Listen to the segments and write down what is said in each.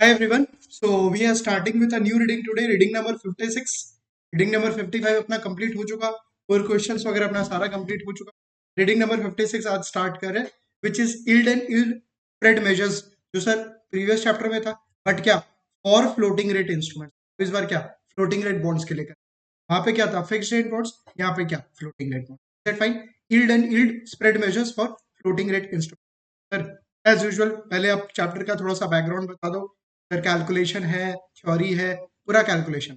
Hi everyone. So we are starting with a new reading today. Reading number 56. Reading number 55 अपना complete हो चुका और questions वगैरह अपना सारा कंप्लीट हो चुका. रीडिंग नंबर 56 आज स्टार्ट कर रहे हैं which is yield and yield spread measures, जो सर प्रीवियस चैप्टर में था बट क्या फॉर फ्लोटिंग रेट इंस्ट्रूमेंट. इस बार क्या फ्लोटिंग रेट बॉन्ड्स के लेकर. वहां पे क्या था फिक्स्ड रेट बॉन्ड्स, यहाँ पे क्या floating rate bonds. That fine. Yield and yield spread measures for floating rate instrument. Sir as usual पहले आप चैप्टर का थोड़ा सा बैकग्राउंड बता दो. फिर कैलकुलेशन है, थ्योरी है, पूरा कैलकुलेशन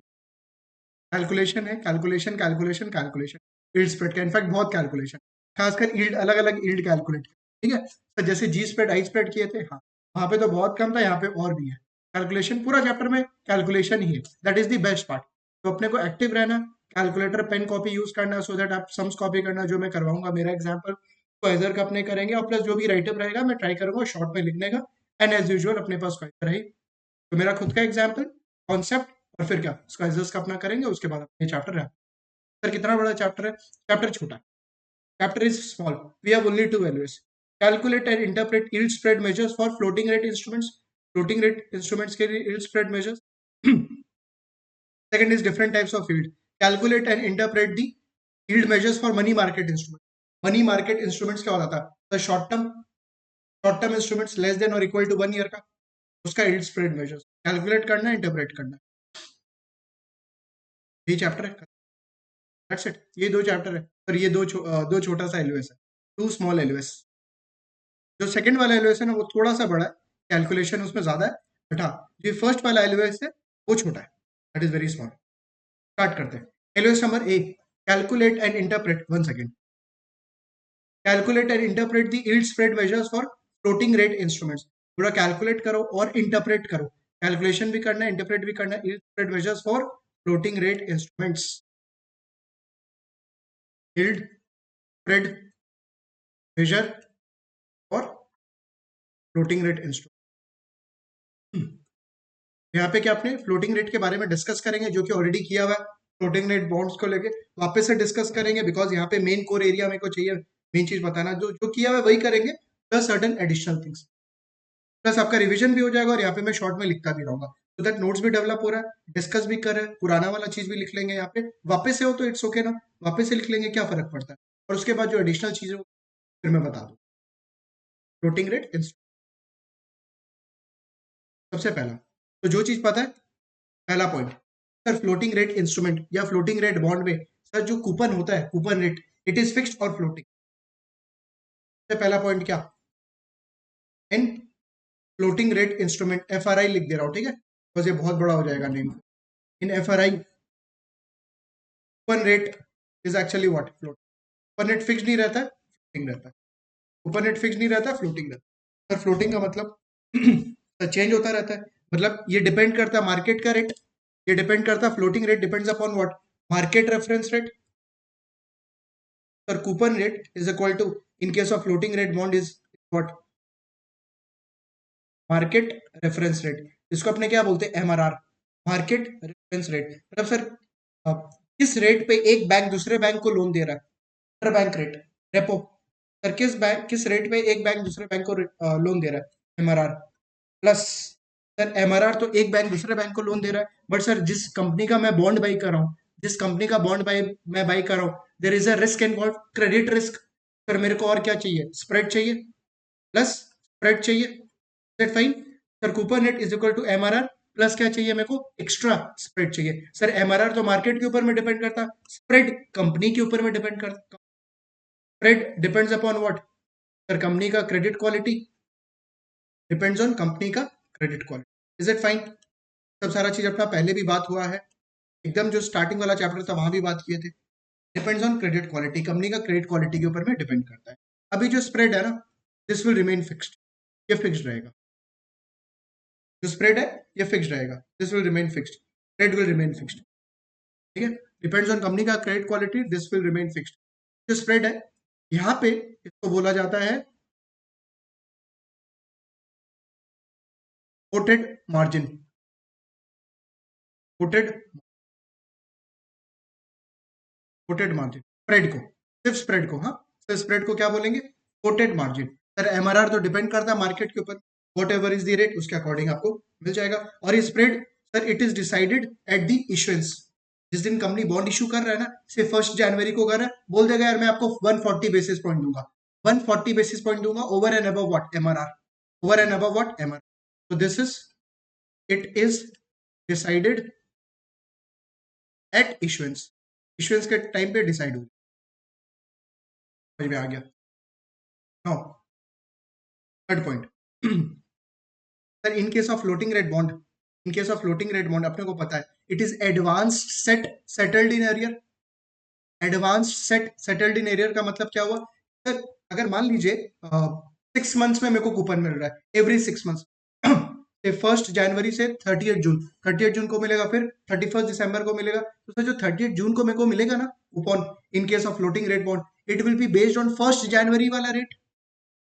कैलकुलेशन है. Calculation calculation calculation yield spread का इनफैक्ट बहुत कैलकुलेशन, खासकर यील्ड, अलग अलग यील्ड कैलकुलेट. ठीक है, तो जैसे जी स्प्रेड आई स्प्रेड किए थे, हाँ वहां पे तो बहुत कम था, यहाँ पे और भी है कैलकुलेशन. पूरा चैप्टर में कैलकुलेशन ही है. That is the best part. तो अपने को एक्टिव रहना, कैलकुलेटर पेन कॉपी यूज करना सो दैट आप सम्स कॉपी करना. जो मैं करवाऊंगा मेरा एग्जाम्पल तो एजर का अपने करेंगे, और प्लस जो भी राइटअप रहेगा मैं ट्राई करूंगा शॉर्ट में लिखने का. एंड एज यूजुअल अपने पास क्वेश्चन रही तो मेरा खुद का एग्जाम्पल, कॉन्सेप्ट, और फिर क्या उसका एग्जस्ट का अपना करेंगे. उसके बाद अपने चैप्टर है. सर कितना बड़ा चैप्टर है? चैप्टर छोटा. Chapter is small. We have only two values. Calculate and interpret yield spread measures for floating rate instruments. Floating rate instruments के लिए yield spread measures. Second is different types of yield. Calculate and interpret the yield measures for money market instrument. Money market instruments क्या होता था? Short term instruments less than और equal to 1 year का, उसका yield spread measures calculate करना, interpret करना. ये chapter है. That's it. ये दो चैप्टर है और ये दो छोटा सा एलओएस है. Too small LOS. जो सेकंड वाला एलओएस है ना वो थोड़ा सा बड़ा है, कैलकुलेशन उसमें ज्यादा है. बट हाँ, जो फर्स्ट वाला एलओएस है वो छोटा है. That is very small. Start करते हैं. LOS number A. Calculate and interpret. One second. Calculate and interpret the yield spread measures for floating rate instruments. पूरा कैलकुलेट करो और इंटरप्रेट करो. कैलकुलेशन भी करना है, इंटरप्रेट भी करना है. Yield spread measures for floating rate instruments. Yield spread measure और फ्लोटिंग रेट इंस्ट्रूमेंट. यहाँ पे क्या अपने फ्लोटिंग रेट के बारे में डिस्कस करेंगे, जो कि ऑलरेडी किया हुआ है. फ्लोटिंग रेट बॉन्ड्स को लेके वापस से डिस्कस करेंगे, बिकॉज यहाँ पे मेन कोर एरिया मेरे को चाहिए. मेन चीज बताना जो जो किया हुआ है वही करेंगे, plus certain additional things. Plus आपका रिवीजन भी हो जाएगा और यहाँ पे मैं शॉर्ट में लिखता भी रहूंगा, तो दैट नोट्स भी डेवलप हो रहा है, डिस्कस भी कर रहे हैं. पुराना वाला चीज भी लिख लेंगे यहाँ पे. वापस से हो तो इट्स ओके ना, वापस से लिख लेंगे, क्या फर्क पड़ता है. और उसके बाद जो एडिशनल चीजें फिर मैं बता दूँ. फ्लोटिंग रेट सबसे पहला, तो जो चीज पता है, पहला point. Sir floating rate instrument या फ्लोटिंग रेट बॉन्ड में सर जो कूपन होता है, coupon rate, it is fixed or floating. सबसे पहला पॉइंट क्या, in floating rate instrument, F R I लिख दे रहा हूं, ठीक है, बस ये बहुत बड़ा हो जाएगा name. In F R I coupon rate is actually what, float. Coupon rate fix नहीं रहता है, फ्लोटिंग रहता है. कूपन रेट फिक्स नहीं रहता, फ्लोटिंग रहता है. सर फ्लोटिंग का मतलब चेंज होता रहता है, मतलब ये डिपेंड करता है मार्केट का रेट. ये डिपेंड करता है, floating rate depends upon what, market reference rate. Sir, coupon rate is equal to, in case of floating rate bond is what, market reference rate. इसको अपने क्या बोलते हैं, एमआरआर, मार्केट रेफरेंस रेट. मतलब sir किस rate पे एक bank दूसरे बैंक को लोन दे रहा है, inter bank rate, repo. Sir किस रेट पे एक बैंक दूसरे बैंक को लोन दे रहा है, एमआरआर. प्लस सर एमआरआर तो एक बैंक दूसरे बैंक को लोन दे रहा है, बट सर जिस कंपनी का मैं बॉन्ड बाई कर रहा हूँ, जिस कंपनी का बॉन्ड मैं बाई कर रहा हूँ, there is a risk involve, credit risk. Sir मेरे को और क्या चाहिए, स्प्रेड चाहिए, प्लस स्प्रेड चाहिए. That fine. Sir coupon rate is equal to MRR, plus क्या चाहिए मेरे को, एक्स्ट्रा स्प्रेड चाहिए. सर एमआरआर तो मार्केट के ऊपर में डिपेंड करता, स्प्रेड कंपनी के ऊपर में डिपेंड करता. Spread depends upon what, sir company का credit quality, depends on company का credit quality. Is it fine? सब सारा चीज अपना पहले भी बात हुआ है, एकदम जो स्टार्टिंग वाला चैप्टर था वहां भी बात किए थे. Depends on credit quality, company का क्रेडिट क्वालिटी के ऊपर में डिपेंड करता है. अभी जो स्प्रेड है ना, दिस विल रिमेन फिक्स्ड. ये फिक्स्ड रहेगा. जो स्प्रेड है ये फिक्स्ड रहेगा, this will remain fixed. Spread will remain fixed. ठीक है, डिपेंड्स ऑन कंपनी का credit quality, this will remain fixed. जो स्प्रेड है यहाँ पे इसको बोला जाता है coated margin. Coated coated margin spread को, सिर्फ स्प्रेड को, हाँ सिर्फ स्प्रेड को क्या बोलेंगे, कोटेड मार्जिन. सर एमआरआर तो डिपेंड करता है मार्केट के ऊपर, what ever is the rate उसके अकॉर्डिंग आपको मिल जाएगा। और ये spread sir it is decided at the issuance, जिस दिन कंपनी बॉन्ड इशू कर रहा है ना, से 1 जनवरी को कर रहा है, बोल देगा यार मैं आपको 140 बेसिस पॉइंट दूंगा, 140 बेसिस पॉइंट दूंगा over and above what MRR, over and above what MRR. तो this is it is decided at issuance, issuance के टाइम पे डिसाइड होगा। समझ में आ गया? No, third point sir in case of floating rate bond, in case of floating rate bond अपने को पता है it is advance set settled in arrear. Advance set settled in arrear का मतलब क्या हुआ सर, अगर मान लीजिए 6 मंथ्स में मेरे को कूपन मिल रहा है, एवरी 6 मंथ्स 1 जनवरी से 30 जून, 30 जून को मिलेगा, फिर 31 दिसंबर को मिलेगा। तो सर जो 30 जून को मेरे को मिलेगा ना coupon in case of floating rate bond, it will be based on 1 जनवरी वाला रेट।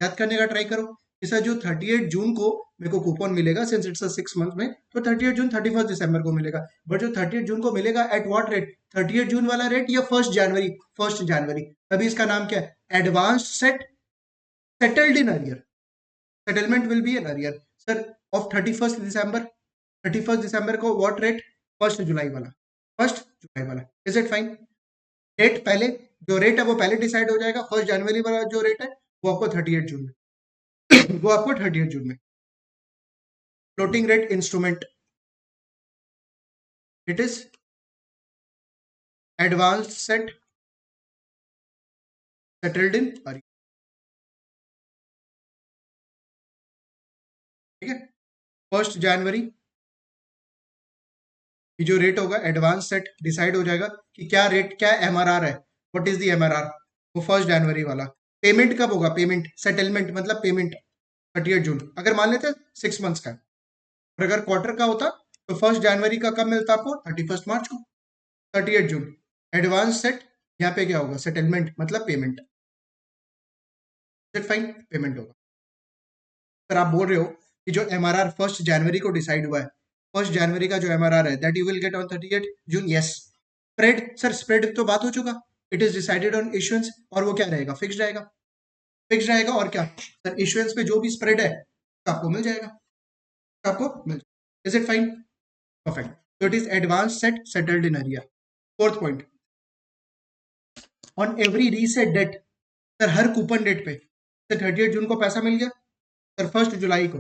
याद करने का ट्राई करो कि सर जो 38 जून को मेरे को कूपन मिलेगा सिंस इट्स 6 मंथ में, तो 38 जून 31 दिसंबर को मिलेगा। बट जो 38 जून को मिलेगा एट व्हाट रेट, 38 जून वाला रेट या 1 जनवरी, 1 जनवरी, तभी इसका नाम क्या है, advance set settled in arrear. Settlement will be an arrear sir of 31 दिसंबर, 31 दिसंबर को व्हाट रेट, 1 जुलाई वाला, 1 जुलाई वाला। Is it fine? रेट पहले, जो रेट है वो पहले डिसाइड हो जाएगा, 1 जनवरी वाला जो रेट है वो आपको 38 जून में वो आपको 38 जून में। Floating rate instrument, it is advance set settled in arrear. ठीक है, 1 जनवरी की जो रेट होगा एडवांस सेट डिसाइड हो जाएगा कि क्या रेट, क्या एमआरआर है, व्हाट इज द एमआरआर, वो 1 जनवरी वाला। पेमेंट कब होगा, पेमेंट सेटलमेंट मतलब पेमेंट 38 जून, अगर मान लेते 6 मंथ्स का, और अगर क्वार्टर का होता तो 1 जनवरी का कब मिलता आपको, 31 मार्च को। 38 जून एडवांस सेट, यहाँ पे क्या होगा, सेटलमेंट मतलब पेमेंट, फाइन, पेमेंट होगा। सर आप बोल रहे हो कि जो एमआरआर 1 जनवरी को डिसाइड हुआ है, 1 जनवरी का जो एमआरआर है that you will get on 38 June, yes. Spread sir, spread तो बात हो चुका, it is decided on issuance, और वो क्या रहेगा, फिक्स रहेगा, फिक्स रहेगा। और क्या सर, इशुएंस पे जो भी स्प्रेड है आपको मिल जाएगा, आपको मिल जाएगा। Is it fine? Perfect. So it is advanced set settled in area. Fourth point, on every reset date, sir हर कूपन डेट पे, सर 38 जून को पैसा मिल गया, सर 1 जुलाई को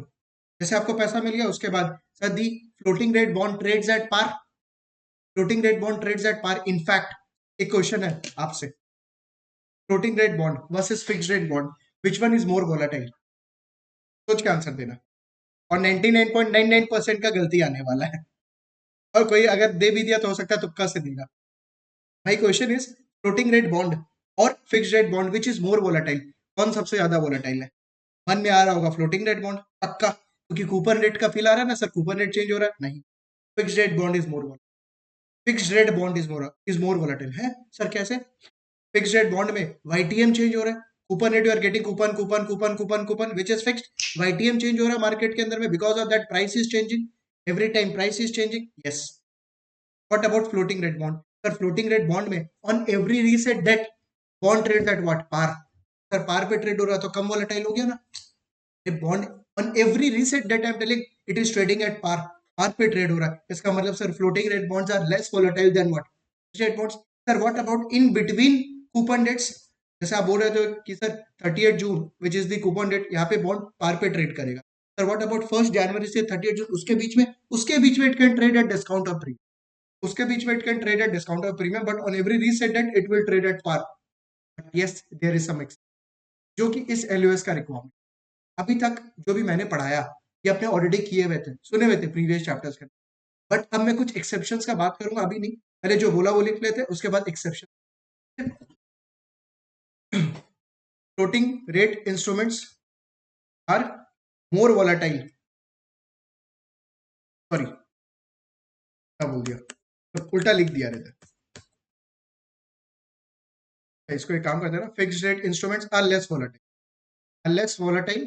जैसे आपको पैसा मिल गया, उसके बाद sir the floating rate bond trades at par, floating rate bond trades at par. In fact एक क्वेश्चन है आपसे, floating rate bond versus fixed rate bond, which one is more volatile? सोच के आंसर देना, और 99.99% का गलती आने वाला है, और कोई अगर दे भी दिया तो हो सकता है तुक्का से देगा। My question is floating rate bond or fixed rate bond which is more volatile, कौन सबसे ज्यादा वोलेटाइल है? मन में आ रहा होगा फ्लोटिंग रेट बॉन्ड पक्का, क्योंकि कूपन रेट का फील आ रहा है ना सर, कूपन रेट चेंज हो रहा है, नहीं, fixed rate bond is more, fixed rate bond is more volatile है। सर कैसे? फिक्स्ड रेट बॉन्ड में वाईटीएम चेंज हो रहा है, coupon rate you are getting coupon coupon coupon coupon coupon which is fixed, YTM change हो रहा है market के अंदर में, because of that price is changing, every time price is changing, yes. What about floating rate bond? Sir floating rate bond में on every reset date bond trade at what, par. Sir par पे trade हो रहा है तो कम volatile हो गया ना, ये bond on every reset date I am telling it is trading at par, par पे ट्रेड हो रहा है, इसका मतलब sir floating rate bonds are less volatile than what, rate bonds. Sir what about in between coupon dates, जैसे आप बोल रहे थे कि sir 38 June which is the coupon date, यहाँ पे बॉन्ड पार पे ट्रेड करेगा। सर व्हाट अबाउट 1 जनवरी से 38 जून, उसके बीच में, उसके बीच में it can trade at discount of premium, उसके बीच में it can trade at discount of premium, but on every reset date it will trade at par, yes there is some, जो कि इस एलओएस का रिक्वायरमेंट। अभी तक जो भी मैंने पढ़ाया ये अपने ऑलरेडी किए हुए थे, सुने हुए थे प्रीवियस चैप्टर्स के, बट अब मैं कुछ एक्सेप्शंस का बात करूंगा, अभी नहीं, पहले जो बोला वो लिख लेते, उसके बाद exception. Floating rate instruments are more volatile, sorry क्या बोल दिया, तो उल्टा लिख दिया रहता, इसको एक काम करते हैं ना, fixed rate instruments are less volatile, less volatile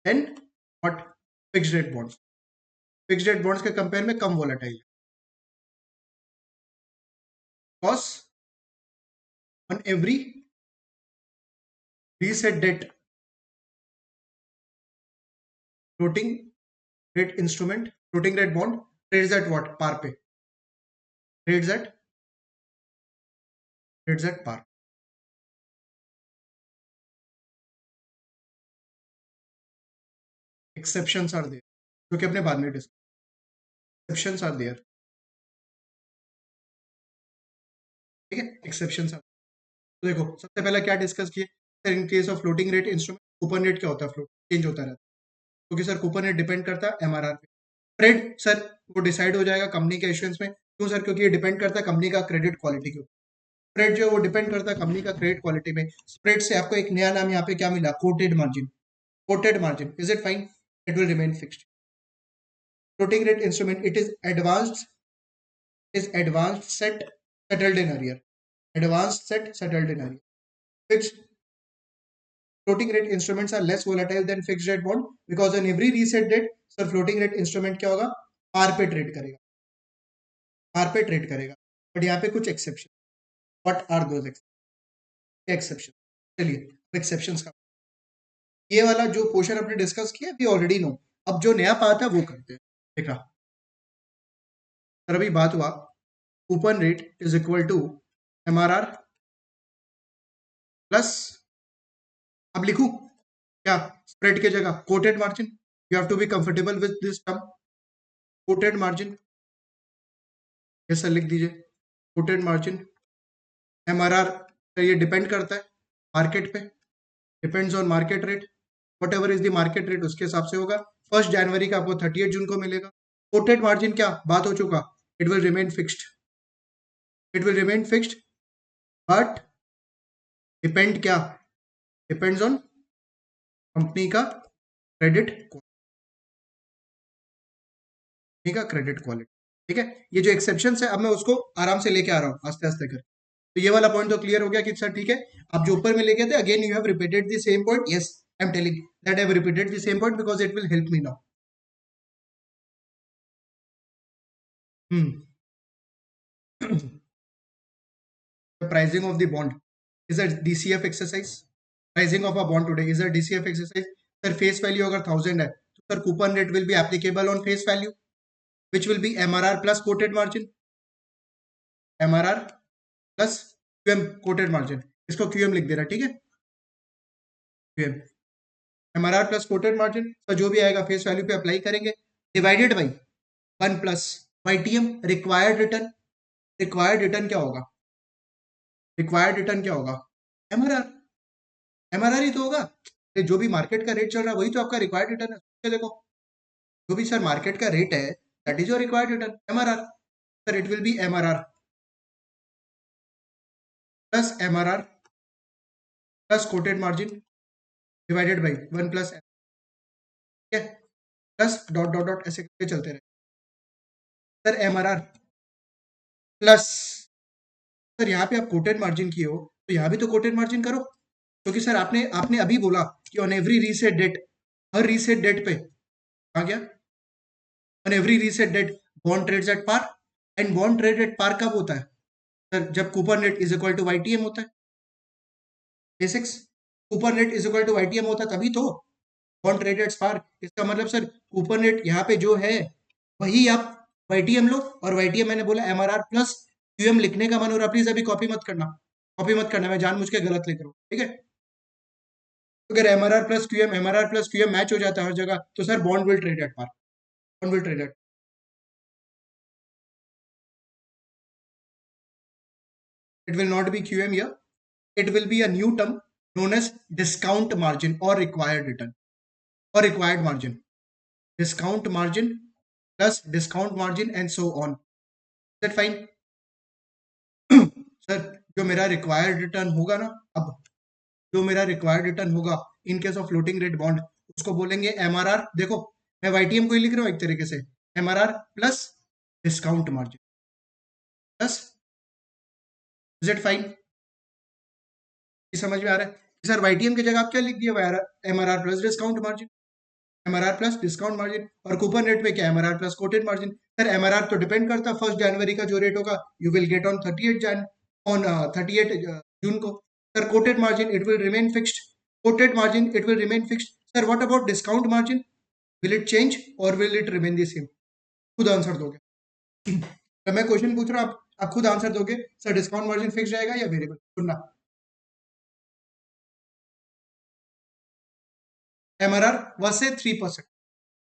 than what, fixed rate bonds, fixed rate bonds के कंपेयर में कम volatile, because on every reset date floating rate instrument, floating rate bond trades at what? Par पे, trades at par. Exceptions are there, जो कि अपने बाद में discuss. Exceptions are there, ठीक है, एक्सेप्शंस आर. तो देखो सबसे पहले क्या डिस्कस किए sir, in case of floating rate instrument coupon rate क्या होता है, फ्लोट चेंज होता रहता है, क्योंकि सर कूपन रेट डिपेंड करता है एमआरआर पे. स्प्रेड सर वो डिसाइड हो जाएगा कंपनी के इश्यूएंस में. क्यों सर? क्योंकि ये डिपेंड करता है कंपनी का क्रेडिट क्वालिटी के ऊपर. स्प्रेड जो है वो डिपेंड करता है कंपनी का क्रेडिट क्वालिटी में. स्प्रेड से आपको एक नया नाम यहाँ पे क्या मिला? Coated margin. Coated margin, is it fine? It will remain fixed. Floating rate instrument, it is advanced, is advanced set settled in arrear. Advanced set settled in arrear. Fixed floating rate instruments are less volatile than fixed rate bond because on every reset date sir floating rate instrument क्या होगा? पार पे trade करेगा, पार पे trade करेगा. But यहाँ पे कुछ exception. What are those exception? चलिए एक्सेप्शंस का ये वाला जो पोर्शन अपने डिस्कस किया वी ऑलरेडी नो. अब जो नया पार्ट है वो करते हैं. देखा सर, अभी बात हुआ coupon rate is equal to MRR plus, अब लिखूं क्या स्प्रेड की जगह? Quoted margin. You have to be comfortable with this term, quoted margin. ये सर लिख दीजिए कोटेड मार्जिन. एमआरआर ये डिपेंड करता है मार्केट पे, depends on market rate. Whatever is the market rate उसके हिसाब से होगा. 1 जनवरी का आपको 30 जून को मिलेगा. कोटेड मार्जिन क्या बात हो चुका, it will remain fixed, it will remain fixed. But depend क्या? डिपेंड्स ऑन कंपनी का क्रेडिट, कंपनी का क्रेडिट क्वालिटी. ठीक है, ये जो एक्सेप्शन है अब मैं उसको आराम से लेके आ रहा हूँ आस्ते आस्ते कर. तो ये वाला पॉइंट तो क्लियर हो गया कि सर ठीक है, आप जो ऊपर में लेके थे again you have repeated the same point. Yes, I am telling that I have repeated the same point because it will help me now. The pricing of the bond is a DCF exercise. Pricing of a bond today is a DCF exercise. Sir, face value अगर 1000 है तो sir coupon rate will be applicable on face value, which will be MRR plus quoted margin. MRR plus QM quoted margin. इसको QM लिख दे रहा है, ठीक है, QM. MRR plus quoted margin sir जो भी आएगा फेस वैल्यू पे अप्लाई करेंगे, divided by 1 plus YTM required return. Required return क्या होगा? रिक्वायर्ड रिटर्न क्या होगा? एमआरआर. एमआरआर ही तो होगा. जो भी मार्केट का रेट चल रहा है वही तो आपका रिक्वायर्ड रिटर्न है. देखो जो भी सर मार्केट का रेट है that is your required return, MRR. Sir it will be MRR plus MRR plus quoted margin divided by 1 plus, ठीक है, प्लस डॉट डॉट डॉट ऐसे करके चलते रहे. सर एमआरआर प्लस, सर यहाँ पे आप कोटेड मार्जिन किए हो तो यहाँ भी तो कोटेड मार्जिन करो, क्योंकि सर आपने आपने अभी बोला कि ऑन एवरी रीसेट डेट, हर रीसेट डेट पे आ गया, on every reset date bond trades at par. And bond trade at par कब होता है सर? जब coupon rate is equal to YTM होता है. Basics, coupon rate is equal to YTM होता है तभी तो बॉन्ड ट्रेड एट पार. इसका मतलब सर कूपन रेट यहाँ पे जो है वही आप YTM लो, और YTM मैंने बोला MRR प्लस QM लिखने का मन हो रहा प्लीज अभी कॉपी मत करना, कॉपी मत करना, मैं जानबूझ के गलत लिख रहा हूँ, ठीक है. अगर MRR प्लस QM मैच हो जाता है हर जगह तो sir bond will trade at par, bond will trade at. It will not be QM here. It will be a new term known as discount margin or required return or required margin. Discount margin plus discount margin and so on. Is that fine? Sir जो मेरा required return होगा ना, अब जो मेरा required return होगा इन case of floating rate bond उसको बोलेंगे एमआरआर. देखो मैं YTM को ही लिख रहा हूँ एक तरीके से, MRR plus discount margin plus. Is it fine? समझ में आ रहा है? सर YTM की जगह आप क्या लिख दिया? MRR plus discount margin, MRR plus discount margin. और कूपन रेट में क्या? MRR plus quoted margin. Sir MRR तो डिपेंड करता है 1 जनवरी का जो रेट होगा you will get on 38 June को. Sir quoted margin it will remain fixed, quoted margin it will remain fixed. Sir what about discount margin? Will it change or will it remain the same? खुद answer दोगे। तो मैं question पूछ रहा हूँ, आप खुद आंसर दोगे। सर डिस्काउंट मार्जिन फिक्स रहेगा या वेरिएबल? सुनना, एमआरआर was से 3%।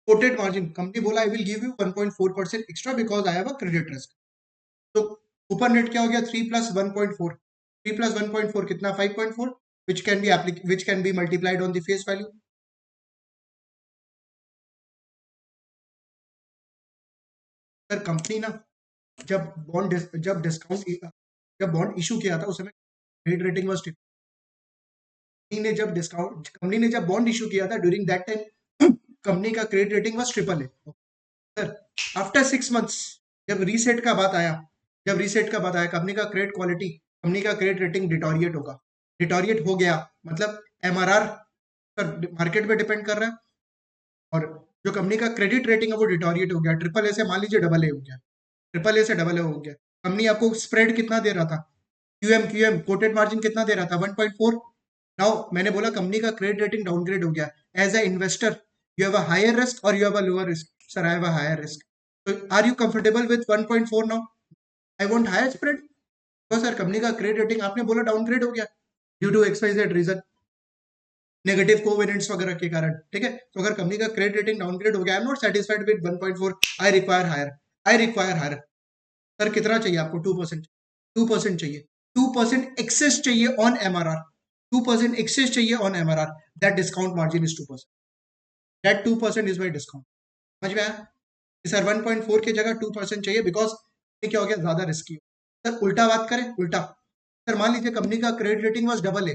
कोटेड मार्जिन, कंपनी बोला I will give you 1.4% extra because I have a credit risk. तो ऊपर नेट क्या हो गया? 3 प्लस 1.4, 3 प्लस 1.4 कितना? 5.4, which can be multiplied on the face value. Sir company ना जब डिस्काउंट जब बॉन्ड इशू किया था उस समय क्रेडिट रेटिंग वाज, कंपनी ने जब बॉन्ड इशू किया था ड्यूरिंग दैट टाइम कंपनी का credit rating was triple A. Sir after 6 months जब रीसेट का बात आया कंपनी का क्रेडिट क्वालिटी, कंपनी का क्रेडिट रेटिंग डिटोरिएट हो गया, मतलब एमआरआर सर मार्केट पे डिपेंड कर रहा है, और जो कंपनी का क्रेडिट रेटिंग है वो डिटोरिएट हो गया, ट्रिपल ए से मान लीजिए डबल ए हो गया, ट्रिपल ए से डबल ए हो गया। कंपनी आपको स्प्रेड कितना दे रहा था? क्यूएम कोटेड मार्जिन कितना दे रहा था? 1.4। नाउ मैंने बोला कंपनी का क्रेडिट रेटिंग डाउनग्रेड हो गया। As a investor you have a higher risk or you have a lower risk. Sir I have a higher risk, तो are you comfortable with 1.4 now? I want higher spread. तो sir company का credit rating आपने बोला downgrade हो गया due to XYZ reason, negative covenants वगैरह के कारण, ठीक है। तो अगर कंपनी का क्रेडिट रेटिंग डाउनग्रेड हो गया, I am not satisfied with 1.4, I require higher. Sir कितना चाहिए आपको? 2%, 2% चाहिए, 2% एक्सेस चाहिए ऑन एमआरआर, 2% एक्सेस चाहिए on MRR, that discount margin is 2%, that 2% is my discount. समझ में आया कि सर 1.4 की जगह 2% चाहिए बिकॉज ये क्या हो गया, ज्यादा रिस्की। सर उल्टा बात करें, उल्टा सर मान लीजिए कंपनी का credit rating was double A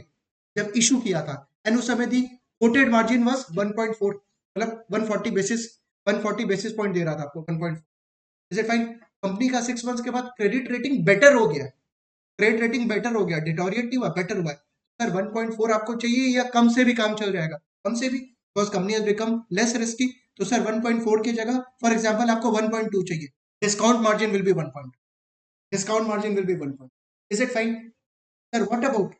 जब इशू किया था, एंड उस समय दी कोटेड मार्जिन वाज 1.4, मतलब 140 बेसिस पॉइंट दे रहा था आपको 1.4। Is it fine? कंपनी का 6 मंथ्स के बाद क्रेडिट रेटिंग बेटर हो गया, क्रेडिट रेटिंग बेटर हो गया, डिटोरिएट नहीं हुआ, बेटर हुआ है। सर 1.4 आपको चाहिए या कम से भी काम चल जाएगा? कम से भी, because company has become less risky. तो सर 1.4 की जगह फॉर एग्जांपल आपको 1.2 चाहिए, discount margin will B 1 point, discount margin will B 1 point. Is it fine? Sir what about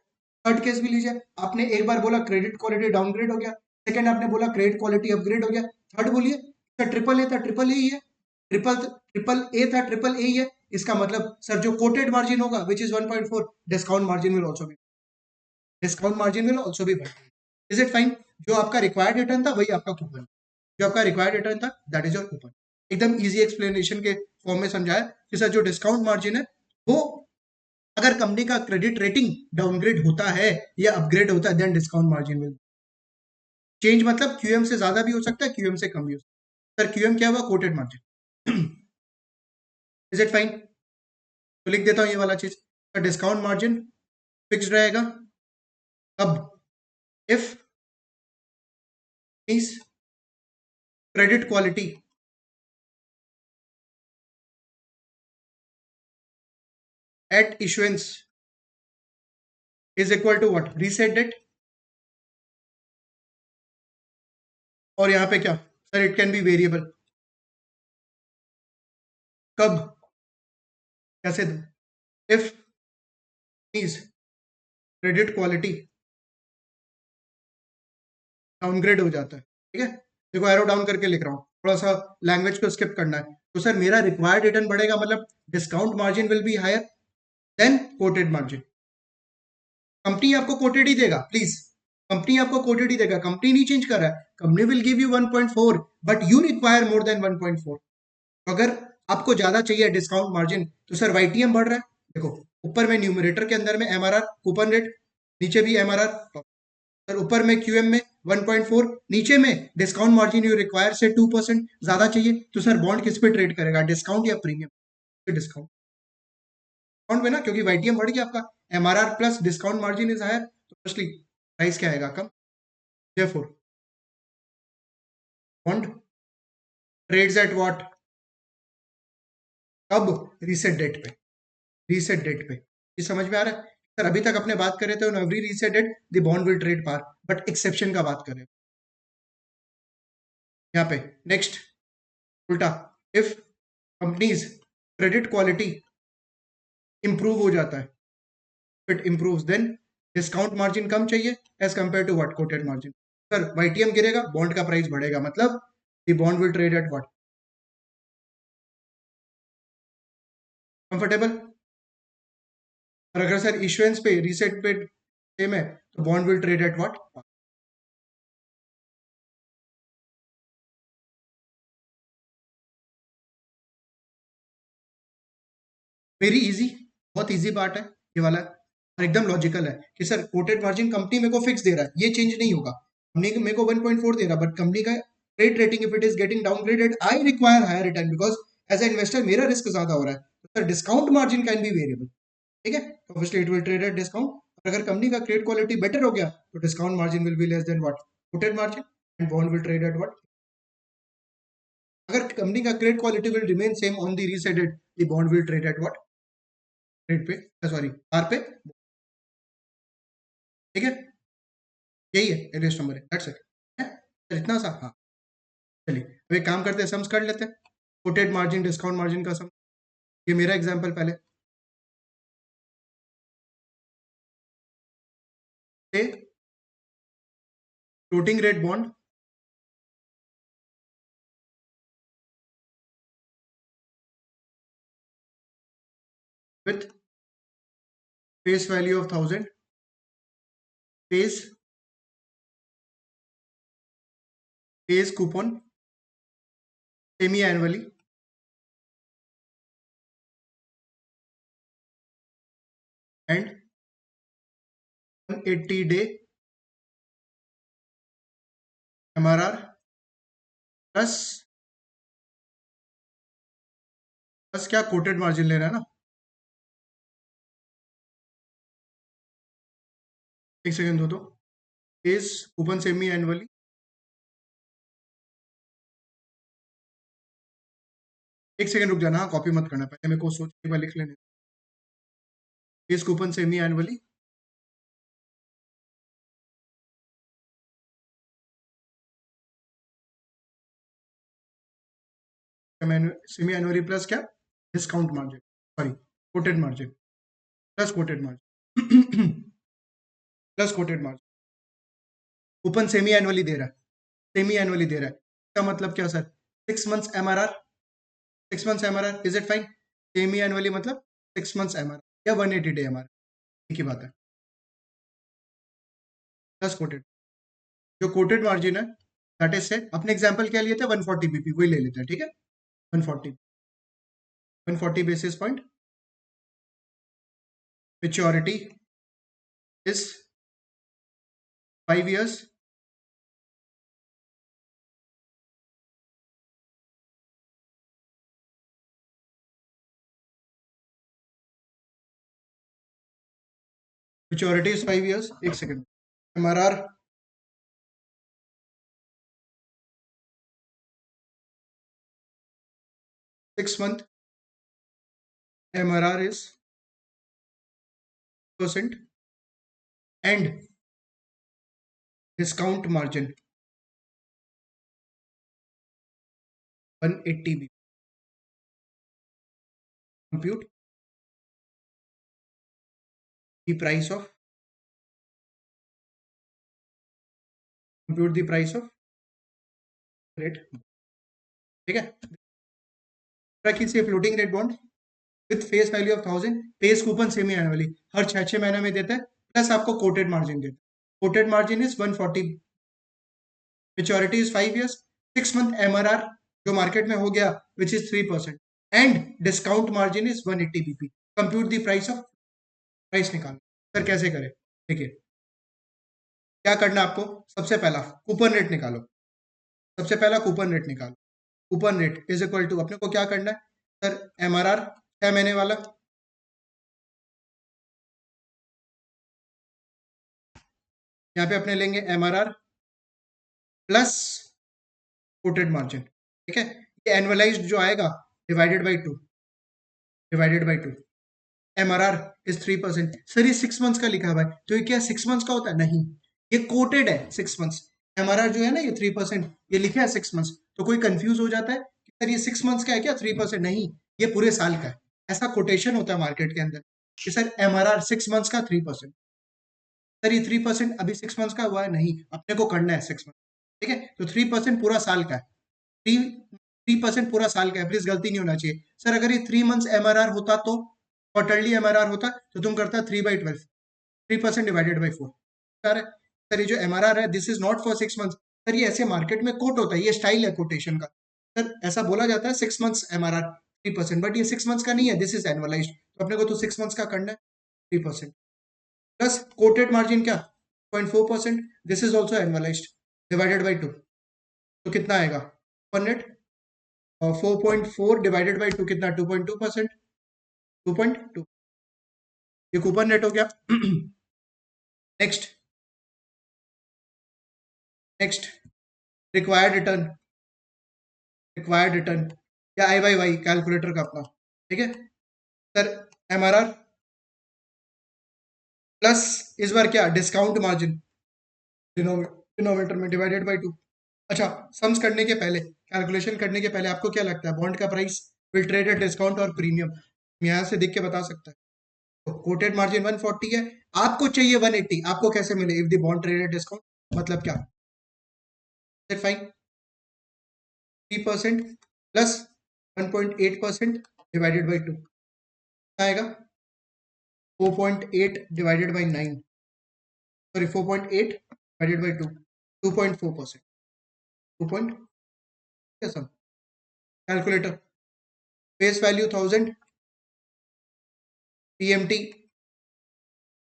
third case भी लीजिए, आपने एक बार बोला क्रेडिट क्वालिटी डाउनग्रेड हो गया, सेकंड आपने बोला क्रेडिट क्वालिटी अपग्रेड हो गया, थर्ड बोलिए सर ट्रिपल ए था ट्रिपल ए ही है, ट्रिपल ट्रिपल ए था ट्रिपल ए ही है, इसका मतलब सर जो कोटेड मार्जिन होगा which is 1.4, discount margin will also be 1। Is it fine? जो आपका रिक्वायर्ड रिटर्न था वही आपका कूपन, जो आपका रिक्वायर्ड रिटर्न था दैट इज योर कूपन। एकदम इजी एक्सप्लेनेशन के फॉर्म में समझाया कि सर जो डिस्काउंट मार्जिन है वो अगर कंपनी का क्रेडिट रेटिंग डाउनग्रेड होता है या अपग्रेड होता है then discount margin will change, मतलब क्यूएम से ज्यादा भी हो सकता है, क्यूएम से कम भी हो सकता है। सर क्यूएम क्या हुआ? Coated margin. Is it fine? तो लिख देता हूं ये वाला चीज, डिस्काउंट मार्जिन फिक्स रहेगा अब if means credit quality at issuance is equal to what? Reset date. और यहां पे क्या sir? It can be variable. कब? कैसे? If means credit quality downgrade हो जाता है, ठीक है। देखो एरो डाउन करके लिख रहा हूँ, थोड़ा सा लैंग्वेज को स्किप करना है। तो सर मेरा रिक्वायर्ड रिटर्न बढ़ेगा, मतलब discount margin will be higher than quoted margin. Company आपको कोटेड ही देगा, प्लीज, कंपनी आपको कोटेड ही देगा, कंपनी नहीं चेंज कर रहा है। Company will give you 1.4 but you require more than 1.4। तो अगर आपको ज्यादा चाहिए डिस्काउंट मार्जिन तो सर वाईटीएम बढ़ रहा है, देखो ऊपर में न्यूमरेटर के अंदर में एमआरआर कूपन रेट, नीचे भी एमआरआर, सर ऊपर में क्यूएम में 1.4, नीचे में डिस्काउंट मार्जिन यू रिक्वायर से 2% ज्यादा चाहिए, तो सर बॉन्ड किस पे ट्रेड करेगा? डिस्काउंट या प्रीमियम? डिस्काउंट में ना, क्योंकि वाईटीएम बढ़ गया आपका, MRR plus discount margin is higher, तो फर्स्टली प्राइस क्या आएगा? कम। Therefore bond trades at what? कब? रीसेट डेट पे, रीसेट डेट पे। ये समझ में आ रहा है? सर अभी तक अपने बात कर रहे थे on every reset date the bond will trade par, but exception का बात करें यहाँ पे। नेक्स्ट उल्टा, if companies credit quality improve हो जाता है, it improves then discount margin कम चाहिए as compare to what? Quoted margin. Sir YTM गिरेगा, बॉन्ड का प्राइस बढ़ेगा, मतलब the bond will trade at what? Comfortable? और अगर सर इश्यूएंस पे रीसेट पे सेम है तो bond will trade at what? Very easy, बहुत इजी पार्ट है ये वाला, और एकदम लॉजिकल है कि सर कोटेड मार्जिन कंपनी मेरे को फिक्स दे रहा है, ये चेंज नहीं होगा। कंपनी मेरे को 1.4 दे रहा, बट कंपनी का credit rating if it is getting downgraded I require higher return because as a investor मेरा रिस्क ज्यादा हो रहा है, तो sir discount margin can be variable. ठीक है, तो obviously it will trade at discount. अगर कंपनी का क्रेडिट क्वालिटी बेटर हो गया तो discount margin will be less than what? Quoted margin, and bond will trade at what? अगर company का credit quality will remain same on the reseated, the bond will trade at what? Rate पे, sorry R पे। ठीक है, यही है alias number है, that's it है। तो इतना सा, हाँ। चलिए अब एक काम करते हैं, सम्स कर लेते हैं। कोटेड मार्जिन डिस्काउंट मार्जिन का सम, ये मेरा एग्जांपल पहले से, floating rate bond with face value of 1000 face face coupon semi annually and 180 day MRR plus, plus क्या कोटेड मार्जिन ले रहा है ना। एक सेकंड दो तो, फेस कूपन सेमी एनुअली, एक सेकंड रुक जाना, हाँ कॉपी मत करना, पहले मेरे को सोच के लिख लेने। Face coupon semi annually semi annually plus क्या? Discount margin, sorry quoted margin, plus quoted margin plus quoted margin. Coupon semi annually दे रहा है, सेमी एनुअली दे रहा है, इसका मतलब क्या sir? 6 months MRR, 6 months MRR, is it fine? Semi annually मतलब 6 मंथ्स एमआरआर या 180 डे एमआरआर, एक ही बात है। प्लस कोटेड, जो कोटेड मार्जिन है दैट इज से, अपने एग्जांपल क्या लिए थे? 140 बीपी, वही ले लेते हैं, ठीक है। 140, 140 basis point, maturity is 5 years, maturity is 5 years, एक second, MRR 6 month, MRR is percent, and discount margin 180 BP, compute the price of, compute the price of rate, ठीक है। कीजिए floating rate bond with face value of 1000, face coupon semi annually, हर 6 6 महीने में देता है, plus आपको coated margin देता है। Coated margin is 140, maturity is 5 years, 6 month MRR जो मार्केट में हो गया which is 3%, and discount margin is 180 BP. Compute the price of, price निकालो। सर कैसे करें? देखिए क्या करना है आपको, सबसे पहला कूपन रेट निकालो, सबसे पहला कूपन रेट निकालो। Coupon rate is equal to, अपने को क्या करना है सर? एमआरआर 6 महीने वाला, यहाँ पे अपने लेंगे एमआरआर प्लस कोटेड मार्जिन, ठीक है। ये एनुअलाइज्ड जो आएगा divided by 2, divided by 2, MRR is 3%। Sir ये 6 मंथ्स का लिखा हुआ है, तो ये क्या 6 मंथ्स का होता है? नहीं, ये कोटेड है 6 मंथ्स। एमआरआर जो है ना ये 3%, ये लिखा है 6 मंथ्स, तो कोई कंफ्यूज हो जाता है कि सर ये 6 मंथ्स का है क्या 3%? नहीं, ये पूरे साल का है। ऐसा कोटेशन होता है मार्केट के अंदर कि सर एमआरआर 6 मंथ्स का 3%। सर ये 3% अभी 6 मंथ्स का हुआ है, नहीं, अपने को करना है 6 मंथ, ठीक है। तो 3% पूरा साल का है, 3% पूरा साल का है, प्लीज गलती नहीं होना चाहिए सर। अगर ये 3 मंथ्स MRR होता तो क्वार्टरली MRR होता तो तुम करता 3/12, 3% डिवाइडेड बाई 4। सर ये जो MRR है this is not for 6 months. Sir ये ऐसे मार्केट में कोट होता है, ये स्टाइल है कोटेशन का। सर ऐसा बोला जाता है 6 मंथ्स MRR 3%, बट ये 6 मंथ्स का नहीं है, दिस इज एनुअलाइज्ड। तो अपने को तो 6 मंथ्स का करना है 3%। प्लस कोटेड मार्जिन क्या 0.4%, this is also annualised, divided by 2। तो कितना आएगा पर नेट 4.4 डिवाइडेड बाई 2 कितना 2.2%, 2.2। ये कूपन नेट हो गया। Next next required return, required return या आई कैलकुलेटर का अपना, ठीक है सर। MRR प्लस इस बार क्या डिस्काउंट मार्जिन डिनोमिनेटर में डिवाइडेड बाई 2। अच्छा, सम्स करने के पहले, कैलकुलेशन करने के पहले आपको क्या लगता है बॉन्ड का price will trade at discount और प्रीमियम? यहाँ से देख के बता सकता है। तो कोटेड मार्जिन 140 है, आपको चाहिए 180, आपको कैसे मिले if the bond trade at discount? मतलब क्या, फाइन 3% प्लस 1.8% डिवाइडेड बाई 2 आएगा 4.8 divided by 9, sorry 4.8 divided by 2, 2.4%, 2 point क्या sum calculator face value 1000 PMT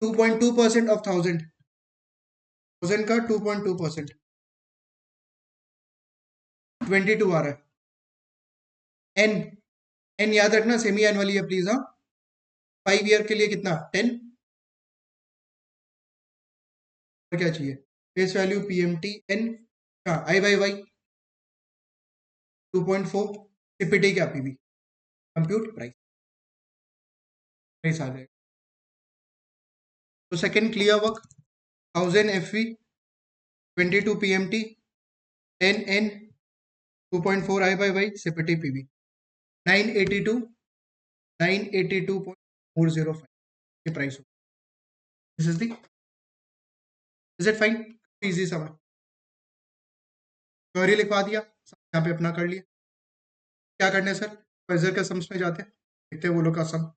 2.2% of 1000 का 2.2%, 22 आ रहा है। एन एन याद रखना सेमी एनुअली है प्लीज, हाँ। 5 ईयर के लिए कितना 10, और क्या चाहिए फेस वैल्यू PMT एन, हाँ I/Y 2.4, CPT क्या PV कंप्यूट प्राइस, प्राइस आ जाएगा। तो second clear work 1000 FV 22 PMT 10 N 2.4 I/Y CPT PV 982 982.405 ये प्राइस हो। This is the, is it fine? Easy समझ, क्वेरी लिखवा दिया, यहाँ पे अपना कर लिया। क्या करना है सर, फर्जर के सम्स में जाते हैं, देखते हैं वो लोग का sum.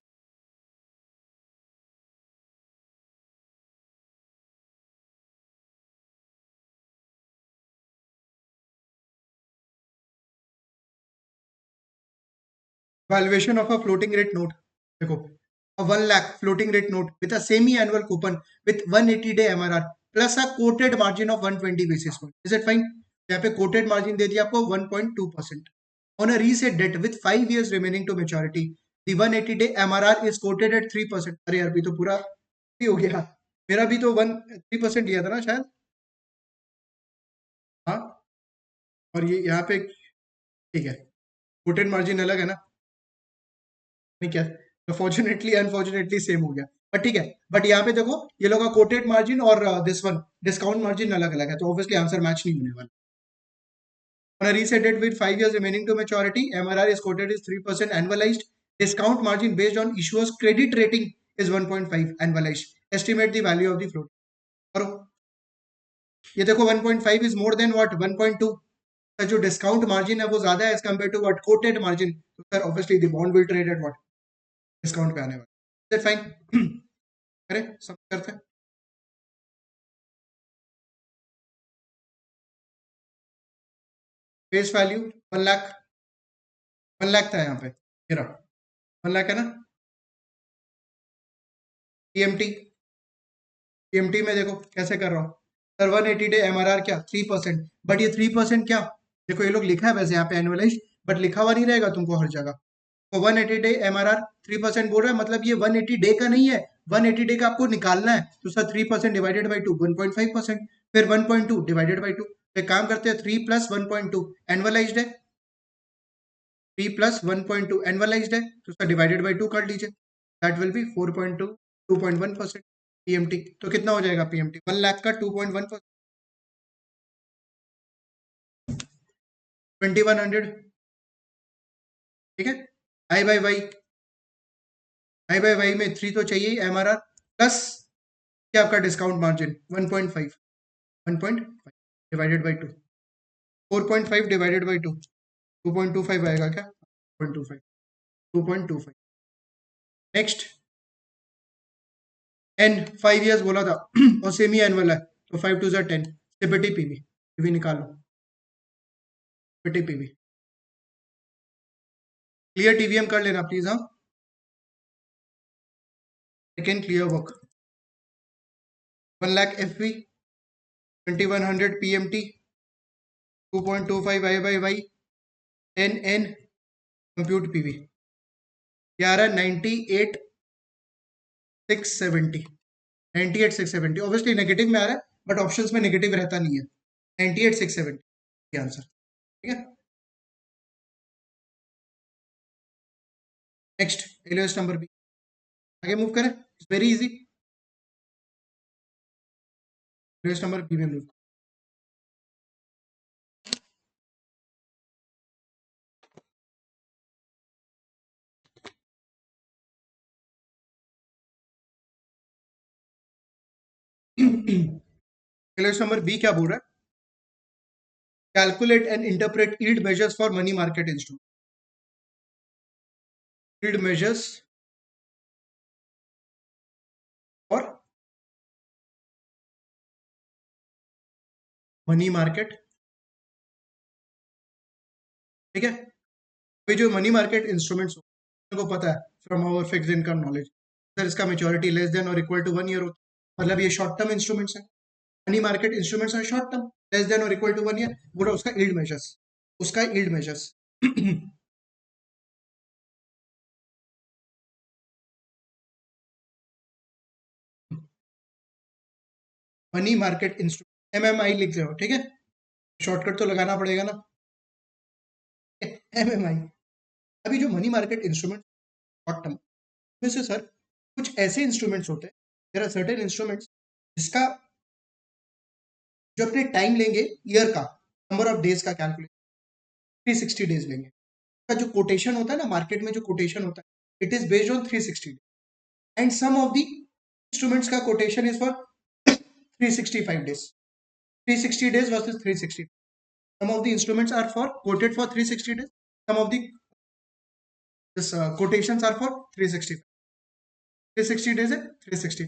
Valuation of a floating rate note, देखो a 1 lakh floating rate note with a semi-annual coupon with 180-day MRR plus a quoted margin of 120 basis point. Is it fine? यहाँ पे quoted margin दे दिया आपको 1.2%. On a reset debt with 5 years remaining to maturity, the 180-day MRR is quoted at 3%. अरे यार भी तो पूरा ही हो गया, मेरा भी तो 3% लिया था ना शायद, हाँ। और ये यहाँ पे ठीक है, quoted margin अलग है ना, नहीं क्या, तो फॉर्चुनेटली अनफॉर्चुनेटली सेम हो गया, बट ठीक है। बट यहाँ पे देखो ये लोग का कोटेड मार्जिन और दिस वन डिस्काउंट मार्जिन अलग अलग है, तो ऑब्वियसली आंसर मैच नहीं होने वाला। On a reset date with 5 years remaining to maturity, MRR is quoted as 3% annualized. Discount margin based on issuer's credit rating is 1.5 annualized. Estimate the value of the float. करो, ये देखो 1.5 is more than what 1.2, का जो discount margin है वो ज्यादा है as compare to what quoted margin, तो sir obviously the bond will trade at what discount पे आने वाला। फाइन, अरे सब करते हैं। फेस वैल्यू 1 लाख, 1 लाख था यहाँ पे, मेरा 1 लाख है ना। पीएमटी, पीएमटी में देखो कैसे कर रहा हूँ सर, 180 डे MRR क्या 3%, बट ये 3% क्या, देखो ये लोग लिखा है वैसे यहाँ पे एनुअलाइज, बट लिखा हुआ नहीं रहेगा तुमको हर जगह। तो 180 डे MRR 3% बोल रहा है, मतलब ये 180 डे का नहीं है, 180 डे का आपको निकालना है, तो सर 3% डिवाइडेड बाई 2 1.5%, फिर 1.2 डिवाइडेड बाई 2। एक काम करते हैं 3 प्लस 1.2 एनुअलाइज्ड है, 3 प्लस 1.2 एनुअलाइज्ड है, तो उसका डिवाइडेड बाई 2 कर लीजिए, दैट विल बी 4.2 2.1%। पीएमटी तो कितना हो जाएगा, पीएमटी 1 लाख का 2.1%, 2100, ठीक है। आई बाई वाई में 3 तो चाहिए MRR प्लस क्या आपका discount margin 1.5, 1.5 divided by 2, 4.5 divided by 2 2.25 आएगा क्या? 2.25, 2.25। नेक्स्ट, एन 5 ईयर्स बोला था और सेमी एनुअल है, तो 5 टू 10, सीपीटी पीवी, पीवी निकालो, सीपीटी पीवी। क्लियर टीवीएम कर लेना प्लीज। हाँ, second clear work. 1 lakh FV, 2100 PMT, 2.25 Y by Y, 10 N, compute PV. क्या आ रहा है? 98,670, 98,670। ऑब्वियसली नेगेटिव में आ रहा है, बट ऑप्शंस में नेगेटिव रहता नहीं है। 98,670 आंसर, ठीक है। नेक्स्ट, एलियस नंबर बी, आगे मूव करें, very easy. LOS number B में मूव। एलियस नंबर बी क्या बोल रहा है? Calculate and interpret yield measures for money market instrument. Yield measures for money market, ठीक है। अभी जो मनी मार्केट इंस्ट्रूमेंट्स को पता है from our fixed income knowledge, sir इसका मेच्योरिटी लेस देन और इक्वल टू 1 ईयर होता है, मतलब ये शॉर्ट टर्म इंस्ट्रूमेंट्स है। Money market instruments are short term, less than और इक्वल टू 1 ईयर, पूरा उसका यील्ड मेजर्स, उसका yield measures. Money market instrument, MMI लिख रहे हो, ठीक है, शॉर्टकट तो लगाना पड़ेगा ना, एमएमआई। अभी जो money market instrument short term में से सर कुछ ऐसे इंस्ट्रूमेंट्स होते हैं, देयर आर सर्टेन इंस्ट्रूमेंट्स जिसका जो अपने टाइम लेंगे ईयर का, नंबर ऑफ डेज का कैलकुलेट, 360 डेज लेंगे। का जो कोटेशन होता है ना मार्केट में, जो कोटेशन होता है, it is based on 360 and some of the instruments का quotation is for 365 days, 360 days versus 360। Some of the instruments are for quoted for 360 days. Some of the quotations are for 360, 360 days and 360।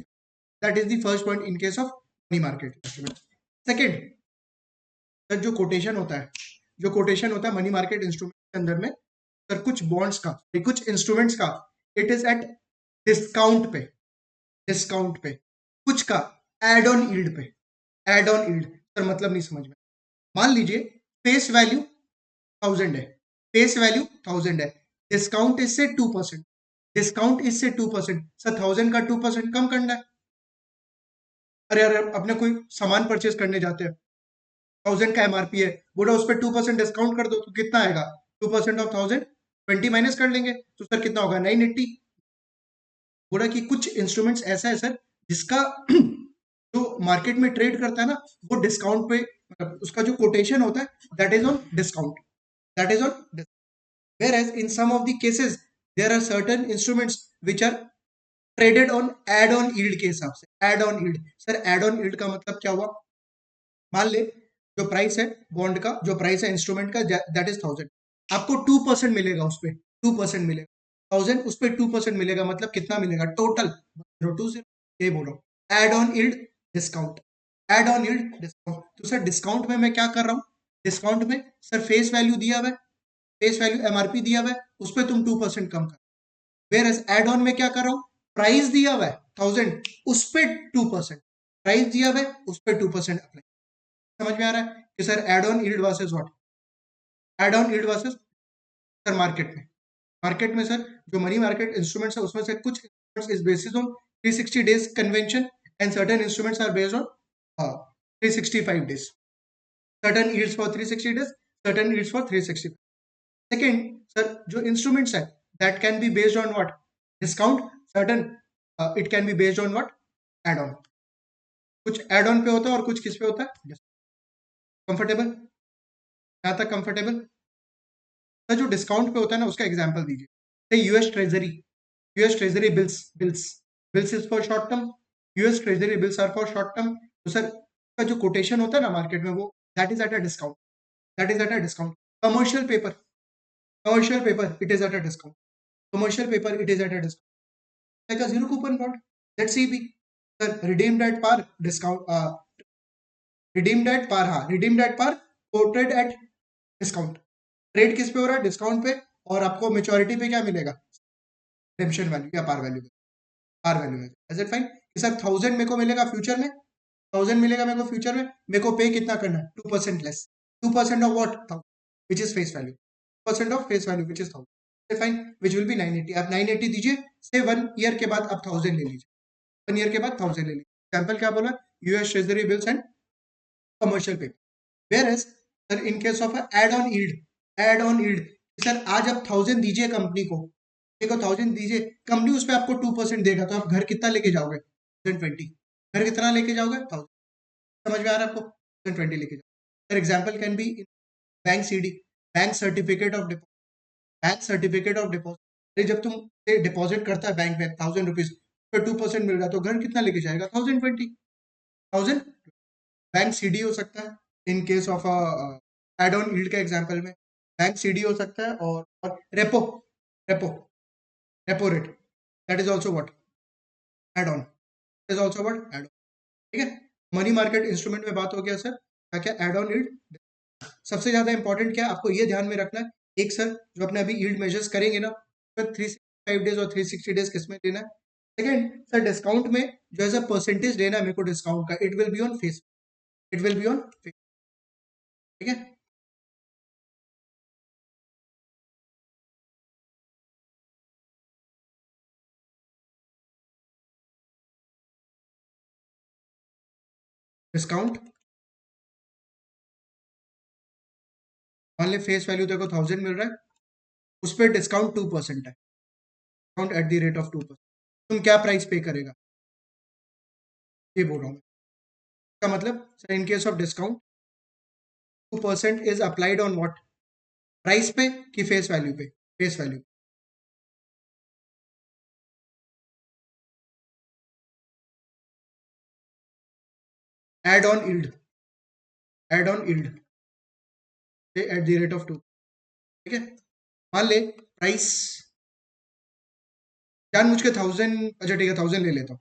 That is the first point in case of money market instrument। Second, sir जो quotation होता है, जो quotation होता है money market instrument के अंदर में, sir कुछ बॉन्ड्स का, कुछ इंस्ट्रूमेंट्स का इट इज एट डिस्काउंट पे, डिस्काउंट पे, कुछ का एड ऑन यील्ड पे, एड ऑन यील्ड। सर मतलब नहीं समझ में। मान लीजिए फेस वैल्यू 1000 है, फेस वैल्यू 1000 है, डिस्काउंट इससे 2%, डिस्काउंट इससे 2%, सर 1000 का 2% कम करना है। अरे अरे अपने कोई सामान परचेज करने जाते हैं, 1000 का एमआरपी है, बोला उस पर 2% डिस्काउंट कर दो, तो कितना आएगा? 2% ऑफ 1000, 20 माइनस कर लेंगे, तो सर कितना होगा? 980। बोला कि कुछ इंस्ट्रूमेंट्स ऐसा है सर जिसका जो मार्केट में ट्रेड करता है ना, वो डिस्काउंट पे, मतलब उसका जो कोटेशन होता है that is on discount, that is on. Whereas in some of the cases there are certain instruments which are traded on add on yield के हिसाब से। add on yield, sir add on yield का मतलब क्या हुआ? मान ले जो प्राइस है बॉन्ड का, जो प्राइस है इंस्ट्रूमेंट का, दैट इज 1000, आपको 2% मिलेगा उस पर, 2% मिलेगा, 1000 उस पर 2% मिलेगा, मतलब कितना मिलेगा टोटल? 020। ये बोलो add on yield discount, add on yield discount. तो सर डिस्काउंट में मैं क्या कर रहा हूँ? डिस्काउंट में सर फेस वैल्यू दिया हुआ है, फेस वैल्यू एमआरपी दिया हुआ है, उस पर तुम 2% कम कर। वेयर एज एड ऑन में क्या कर रहा हूं? प्राइस दिया हुआ है 1000, उस पर 2%, प्राइस दिया हुआ है उस पर 2% अप्लाई। समझ में आ रहा है कि sir add on yield versus what? Add on yield versus, sir market में, मार्केट में सर जो मनी मार्केट इंस्ट्रूमेंट्स है उसमें से कुछ instruments is basis on 360 days convention and certain instruments are based on 365 days, certain yields for 360 days, certain yields for 360। Second, sir जो instruments है that can be based on what? Discount, certain it can be based on what? Add on. कुछ add on पे होता है और कुछ किस पे होता है? कंफर्टेबल, यहाँ तक कंफर्टेबल? सर जो डिस्काउंट पे होता है ना उसका एग्जांपल दीजिए, US treasury, US treasury bills, bills, bills is for short term, US treasury bills are for short term. तो सर का जो कोटेशन होता है ना मार्केट में, वो that is at a discount, that is at a discount. Commercial paper, Commercial paper, it is at a discount. Commercial paper, it is at a discount. Like a zero coupon bond. Let's see, sir, redeemed at par, discount. Redeemed at par, हाँ, redeemed at par, quoted at discount. Trade किस पे हो रहा है? Discount पे. और आपको maturity पे क्या मिलेगा? रिडेम्पशन वैल्यू या पार वैल्यू. पार वैल्यू में. Is it fine? कि सर 1000 मेरे को मिलेगा फ्यूचर में. 1000 मिलेगा मेरे को फ्यूचर में. मेरे को पे कितना करना है? 2% less. 2% of what? Which is face value. 2% of face value which is 1000. Fine. Which will be 980. आप 980 दीजिए. से 1 ईयर के बाद आप 1000 ले लीजिए. 1 ईयर के बाद 1000 ले लीजिए. एग्जाम्पल क्या बोला? US treasury bills and commercial paper. Whereas, sir, in case of a add on yield, sir आज आप 1000 दीजिए कंपनी को. देखो 1000 दीजिए, कंपनी उस पर आपको 2% देगा, तो आप घर कितना लेके जाओगे? 1020. घर कितना लेके जाओगे? 1000. समझ में आ रहा है आपको? 1020 लेके जाओगे. Sir example can be bank CD, bank certificate of deposit. Bank certificate of deposit, जब तुम डिपॉजिट करता है बैंक में 1000 रुपीज, तो 2% मिल रहा है, तो घर कितना लेके जाएगा? 1020. 1000. बैंक सीडी हो सकता है in case of add on yield के एग्जांपल में. बैंक सीडी हो सकता है. और repo. Repo. Repo rate, that is also what? Add on. Is also what? Add on. ठीक है. मनी मार्केट इंस्ट्रूमेंट में बात हो गया सर. क्या क्या? Add on yield. सबसे ज्यादा इंपॉर्टेंट क्या आपको ये ध्यान में रखना है? एक सर जो अपने अभी यील्ड मेजर्स करेंगे ना, सर 365 डेज और 360 डेज किस में लेना है? सेकेंड सर, डिस्काउंट में जो एज अ परसेंटेज लेना है मेरे को डिस्काउंट का, it will be on face. It will be on face. ठीक है. डिस्काउंट, मान ले फेस वैल्यू देखो 1000 मिल रहा है, उस पर डिस्काउंट 2% है. Discount at the rate of 2%. तुम क्या प्राइस पे करेगा? ये बोल रहा हूँ. इसका मतलब sir in case of discount 2% is applied on what? Price पे कि फेस वैल्यू पे? Face value. Add on yield. Add on yield at the rate of 2. ठीक है. मान ले प्राइस जान मुझ के 1000, अच्छा ठीक है 1000 ले लेता हूँ.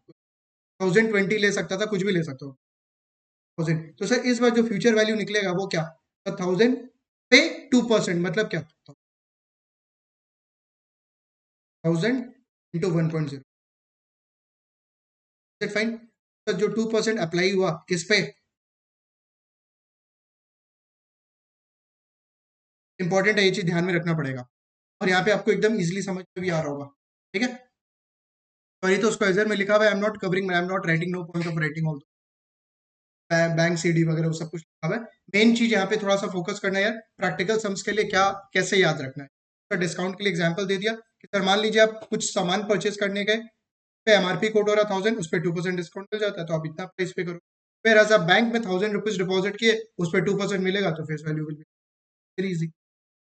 1020 ले सकता था, कुछ भी ले सकता हूँ. 1000. तो सर इस बार जो फ्यूचर वैल्यू निकलेगा वो क्या? 1000 पे 2% मतलब क्या? 1000 इंटू 1.0. फाइन. तो जो 2% अप्लाई हुआ किस पे? इंपॉर्टेंट है, ये चीज ध्यान में रखना पड़ेगा. और यहाँ पे आपको एकदम इजीली समझ में भी आ रहा होगा. ठीक है. और ये तो उसको एजर में लिखा हुआ है. I am not writing, no point of writing all bank CD वगैरह वो सब कुछ लिखा हुआ है. मेन चीज यहाँ पे थोड़ा सा फोकस करना है यार, प्रैक्टिकल सम्स के लिए क्या कैसे याद रखना है. तो डिस्काउंट के लिए एग्जांपल दे दिया कि सर मान लीजिए आप कुछ सामान परचेज करने गए, पे एमआरपी कोड हो रहा 1000, उस पर 2% डिस्काउंट मिल जाता है, तो आप इतना प्राइस पे करो. फिर एज आप बैंक में 1000 रुपीज डिपॉजिट किए, उस पर 2% मिलेगा, तो face value will be very easy.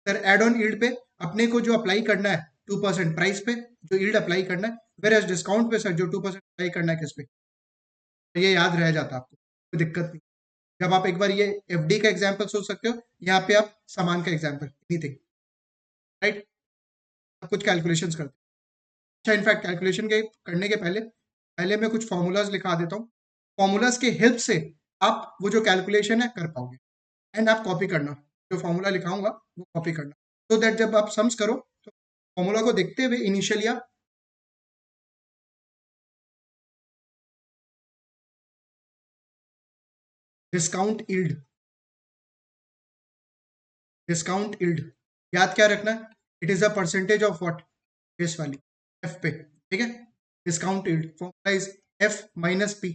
Sir add on yield पे अपने को जो अप्लाई करना है 2% प्राइस पे, जो यील्ड अप्लाई करना है. वेर एज डिस्काउंट पे सर जो 2% अप्लाई करना है किस पे? तो ये याद रह जाता है आपको, कोई दिक्कत नहीं. जब आप एक बार ये एफडी का एग्जांपल सोच सकते हो, यहाँ पे आप सामान का एग्जांपल एनीथिंग. राइट. कुछ कैलकुलेशंस करते हैं. अच्छा इनफैक्ट कैलकुलेशन के करने के पहले पहले मैं कुछ फॉर्मूलाज लिखा देता हूँ. फॉर्मूलाज के हेल्प से आप वो जो कैलकुलेशन है कर पाओगे. एंड आप कॉपी करना, जो फॉर्मूला लिखाऊंगा वो कॉपी करना, तो दैट जब आप सम्स करो तो फॉर्मूला को देखते हुए इनिशियली आप डिस्काउंट यील्ड. डिस्काउंट यील्ड याद क्या रखना है? It is a percentage of what? Face value. F पे. ठीक है. Discount yield formula is F minus P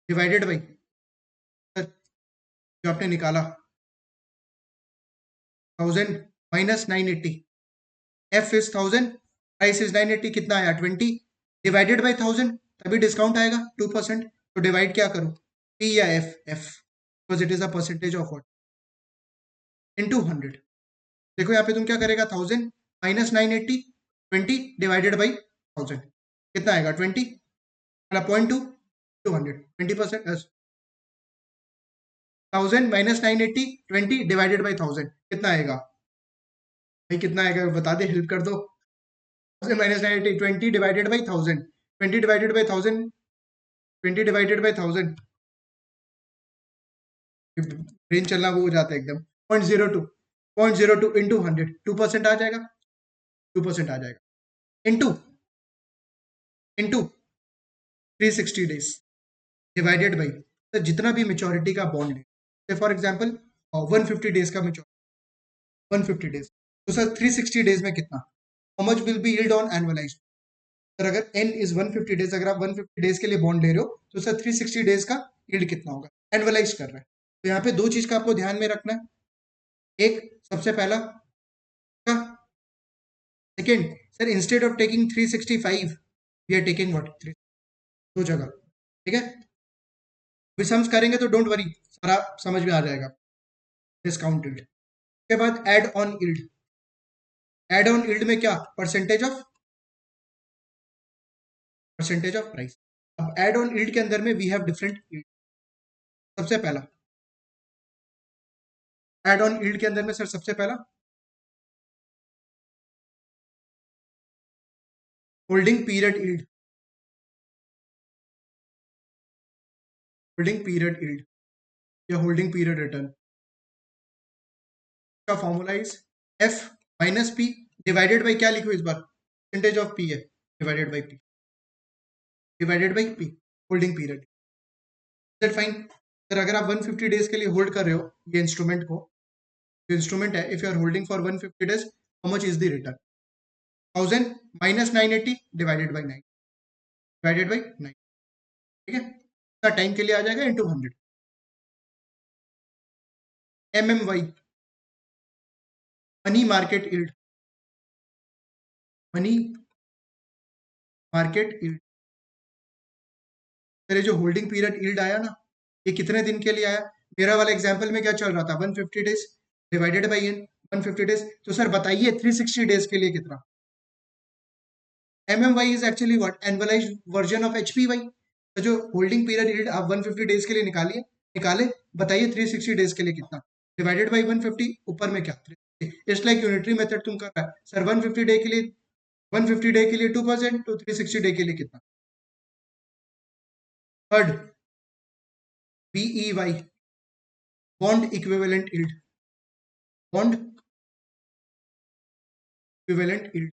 divided by जो आपने निकाला 1000 minus 980. F is 1000, price is 980, कितना आया 20, डिवाइडेड बाई 1000, तभी डिस्काउंट आएगा 2%. तो डिवाइड क्या करो? पी या F? F, because it is a percentage of what? Into 100. देखो यहाँ पे तुम क्या करेगा? 1000 माइनस 980, 20 डिवाइडेड बाई 1000, कितना आएगा? 20 मतलब 0.2 200, 20%. 1000 माइनस 980, 20 डिवाइडेड बाई 1000 कितना आएगा? भाई कितना आएगा बता दे, हेल्प कर दो। 1000 - 980, 20 divided by 1000, 20 divided by 1000, 20 divided by 1000, brain चलना वो हो जाता है एकदम। 0.02, 0.02 इंटू 100, 2% आ जाएगा, 2% आ जाएगा। Into into 360 days divided by, तो जितना भी मेच्योरिटी का बॉन्ड है, फॉर एग्जाम्पल 150 डेज का मेच्योरिटी, 150 डेज, तो सर 360 डेज में कितना, how much will be yield on annualised. Sir अगर n इज 150 डेज, अगर आप 150 डेज के लिए बॉन्ड ले रहे हो तो सर 360 डेज का यील्ड कितना होगा, एनुअलाइज कर रहा है। तो यहाँ पे दो चीज का आपको ध्यान में रखना है, एक सबसे पहला का, second sir instead of taking 365 we are taking what, दो जगह, ठीक है। अभी सम्स करेंगे तो डोंट वरी, सारा समझ में आ जाएगा। डिस्काउंटेड के बाद add on yield, add on yield में क्या, परसेंटेज ऑफ प्राइस। अब एड ऑन यील्ड के अंदर में वी हैव डिफरेंट यील्ड। सबसे पहला एड ऑन यील्ड के अंदर में सर सबसे पहला holding period yield, holding period yield या होल्डिंग पीरियड रिटर्न का formula is F minus P divided by क्या लिखो इस बार, परसेंटेज ऑफ पी है, divided by P, divided by P, holding period. That fine. Sir अगर आप 150 डेज के लिए होल्ड कर रहे हो ये इंस्ट्रूमेंट को, जो इंस्ट्रूमेंट है, if you are holding for 150 days, how much is the return, 1000 minus 980 divided by 9, divided by 9, ठीक है। टाइम के लिए आ जाएगा into 100। MMY money market yield, money market yield. मेरे जो होल्डिंग पीरियड यील्ड आया ना, ये कितने दिन के लिए आया, मेरा वाला एग्जांपल में क्या चल रहा था, 150 days divided by N, 150 days, तो सर बताइए 360 डेज के लिए कितना। MMY is actually what, annualised version of HPY। तो जो होल्डिंग पीरियड यील्ड आप 150 डेज के लिए निकालिए, निकाले, बताइए 360 डेज के लिए कितना, डिवाइडेड बाई 150, ऊपर में क्या, इट्स लाइक यूनिटरी मेथड तुम कर रहा है सर, 150 डे के लिए, 150 डे के लिए 2%, तो 360 डे के लिए कितना। Third BEY, bond equivalent yield, bond equivalent yield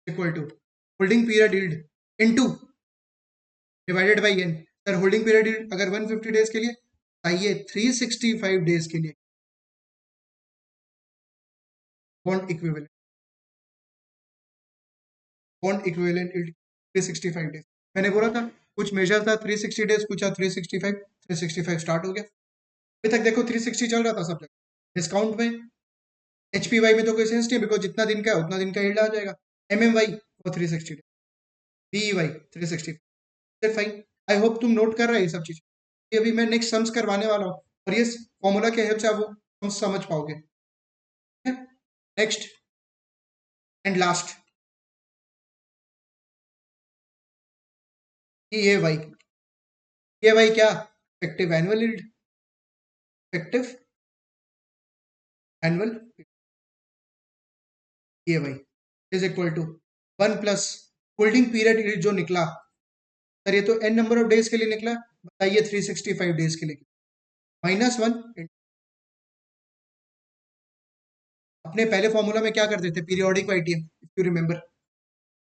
equal to holding period yield into divided by N. Sir holding period yield अगर 150 डेज के लिए, आइए 365 डेज के लिए bond equivalent, bond equivalent yield 365 days. मैंने बोला था कुछ मेजर था 360 डेज, कुछ 365, 365 स्टार्ट हो गया। अभी तक देखो 360 चल रहा था सब जगह, डिस्काउंट में HPY में तो कोई सेंस नहीं, बिकॉज जितना दिन का है उतना दिन का यील्ड आ जाएगा। MMY वो 360, BEY 360, फाइन। आई होप तुम नोट कर रहे हो ये सब चीज। ये अभी मैं नेक्स्ट सम्स करवाने वाला हूँ और ये फॉर्मूला के हेल्प से आप वो सम्स समझ पाओगे। नेक्स्ट एंड लास्ट, ये भाई क्या, effective annual yield, effective annual ये भाई is equal to 1 plus holding period yield जो निकला, सर ये तो n नंबर ऑफ डेज के लिए निकला, बताइए 365 डेज के लिए, -1। अपने पहले फॉर्मूला में क्या करते थे, periodic YTM, if you remember,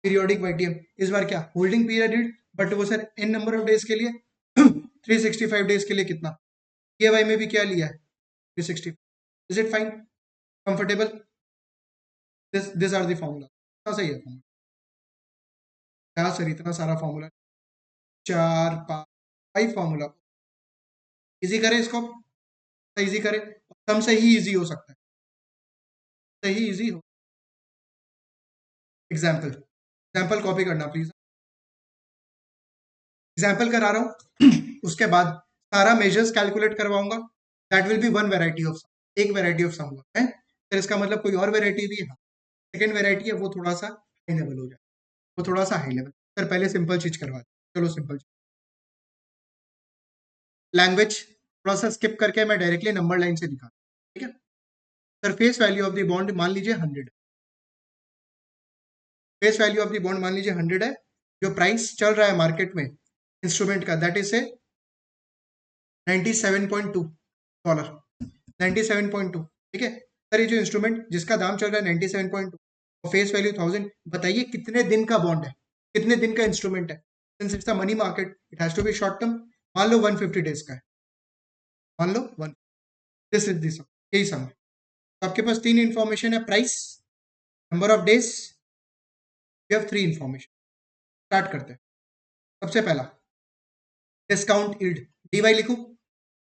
periodic YTM। इस बार क्या, होल्डिंग पीरियड यील्ड, बट वो sir n number of days के लिए 365 डेज के लिए कितना, ये वाई में भी क्या लिया है 360। Is it fine, comfortable, this are the formula, सही है फॉर्मूला। क्या सर इतना सारा फॉर्मूला, 4 5 फॉर्मूला, इजी करें इसको, इजी करें, सम से ही इजी हो सकता है, सही इजी हो। एग्जाम्पल, एग्जाम्पल कॉपी करना प्लीज, एग्जाम्पल करा रहा हूँ उसके बाद सारा मेजर्स कैलकुलेट करवाऊंगा, that will be one variety of some, एक वेराइटी ऑफ सम हुआ है, फिर इसका मतलब कोई और वेराइटी भी है, सेकेंड वेराइटी है वो थोड़ा सा हाई लेवल हो जाए, वो थोड़ा सा हाई लेवल, सर पहले सिंपल चीज करवा दे, चलो सिंपल लैंग्वेज थोड़ा सा स्किप करके मैं डायरेक्टली नंबर लाइन से दिखा, ठीक है। Sir face value of the bond मान लीजिए 100, face value of the bond मान लीजिए 100 है, जो प्राइस चल रहा है मार्केट में इंस्ट्रूमेंट का दैट इज ए $97.2, 97.2, ठीक है सर। ये जो इंस्ट्रूमेंट जिसका दाम चल रहा है 97.2 और फेस वैल्यू 1000, बताइए कितने दिन का बॉन्ड है, कितने दिन का इंस्ट्रूमेंट है। Since it's the money market it has to be short term. मान लो 150 डेज का है, मान लो वन, दिस इज दिस, यही सम है। तो आपके पास तीन इंफॉर्मेशन है, price, number of days, you have three information. Start करते हैं। सबसे पहला डिस्काउंट यील्ड, डीवाई लिखूं,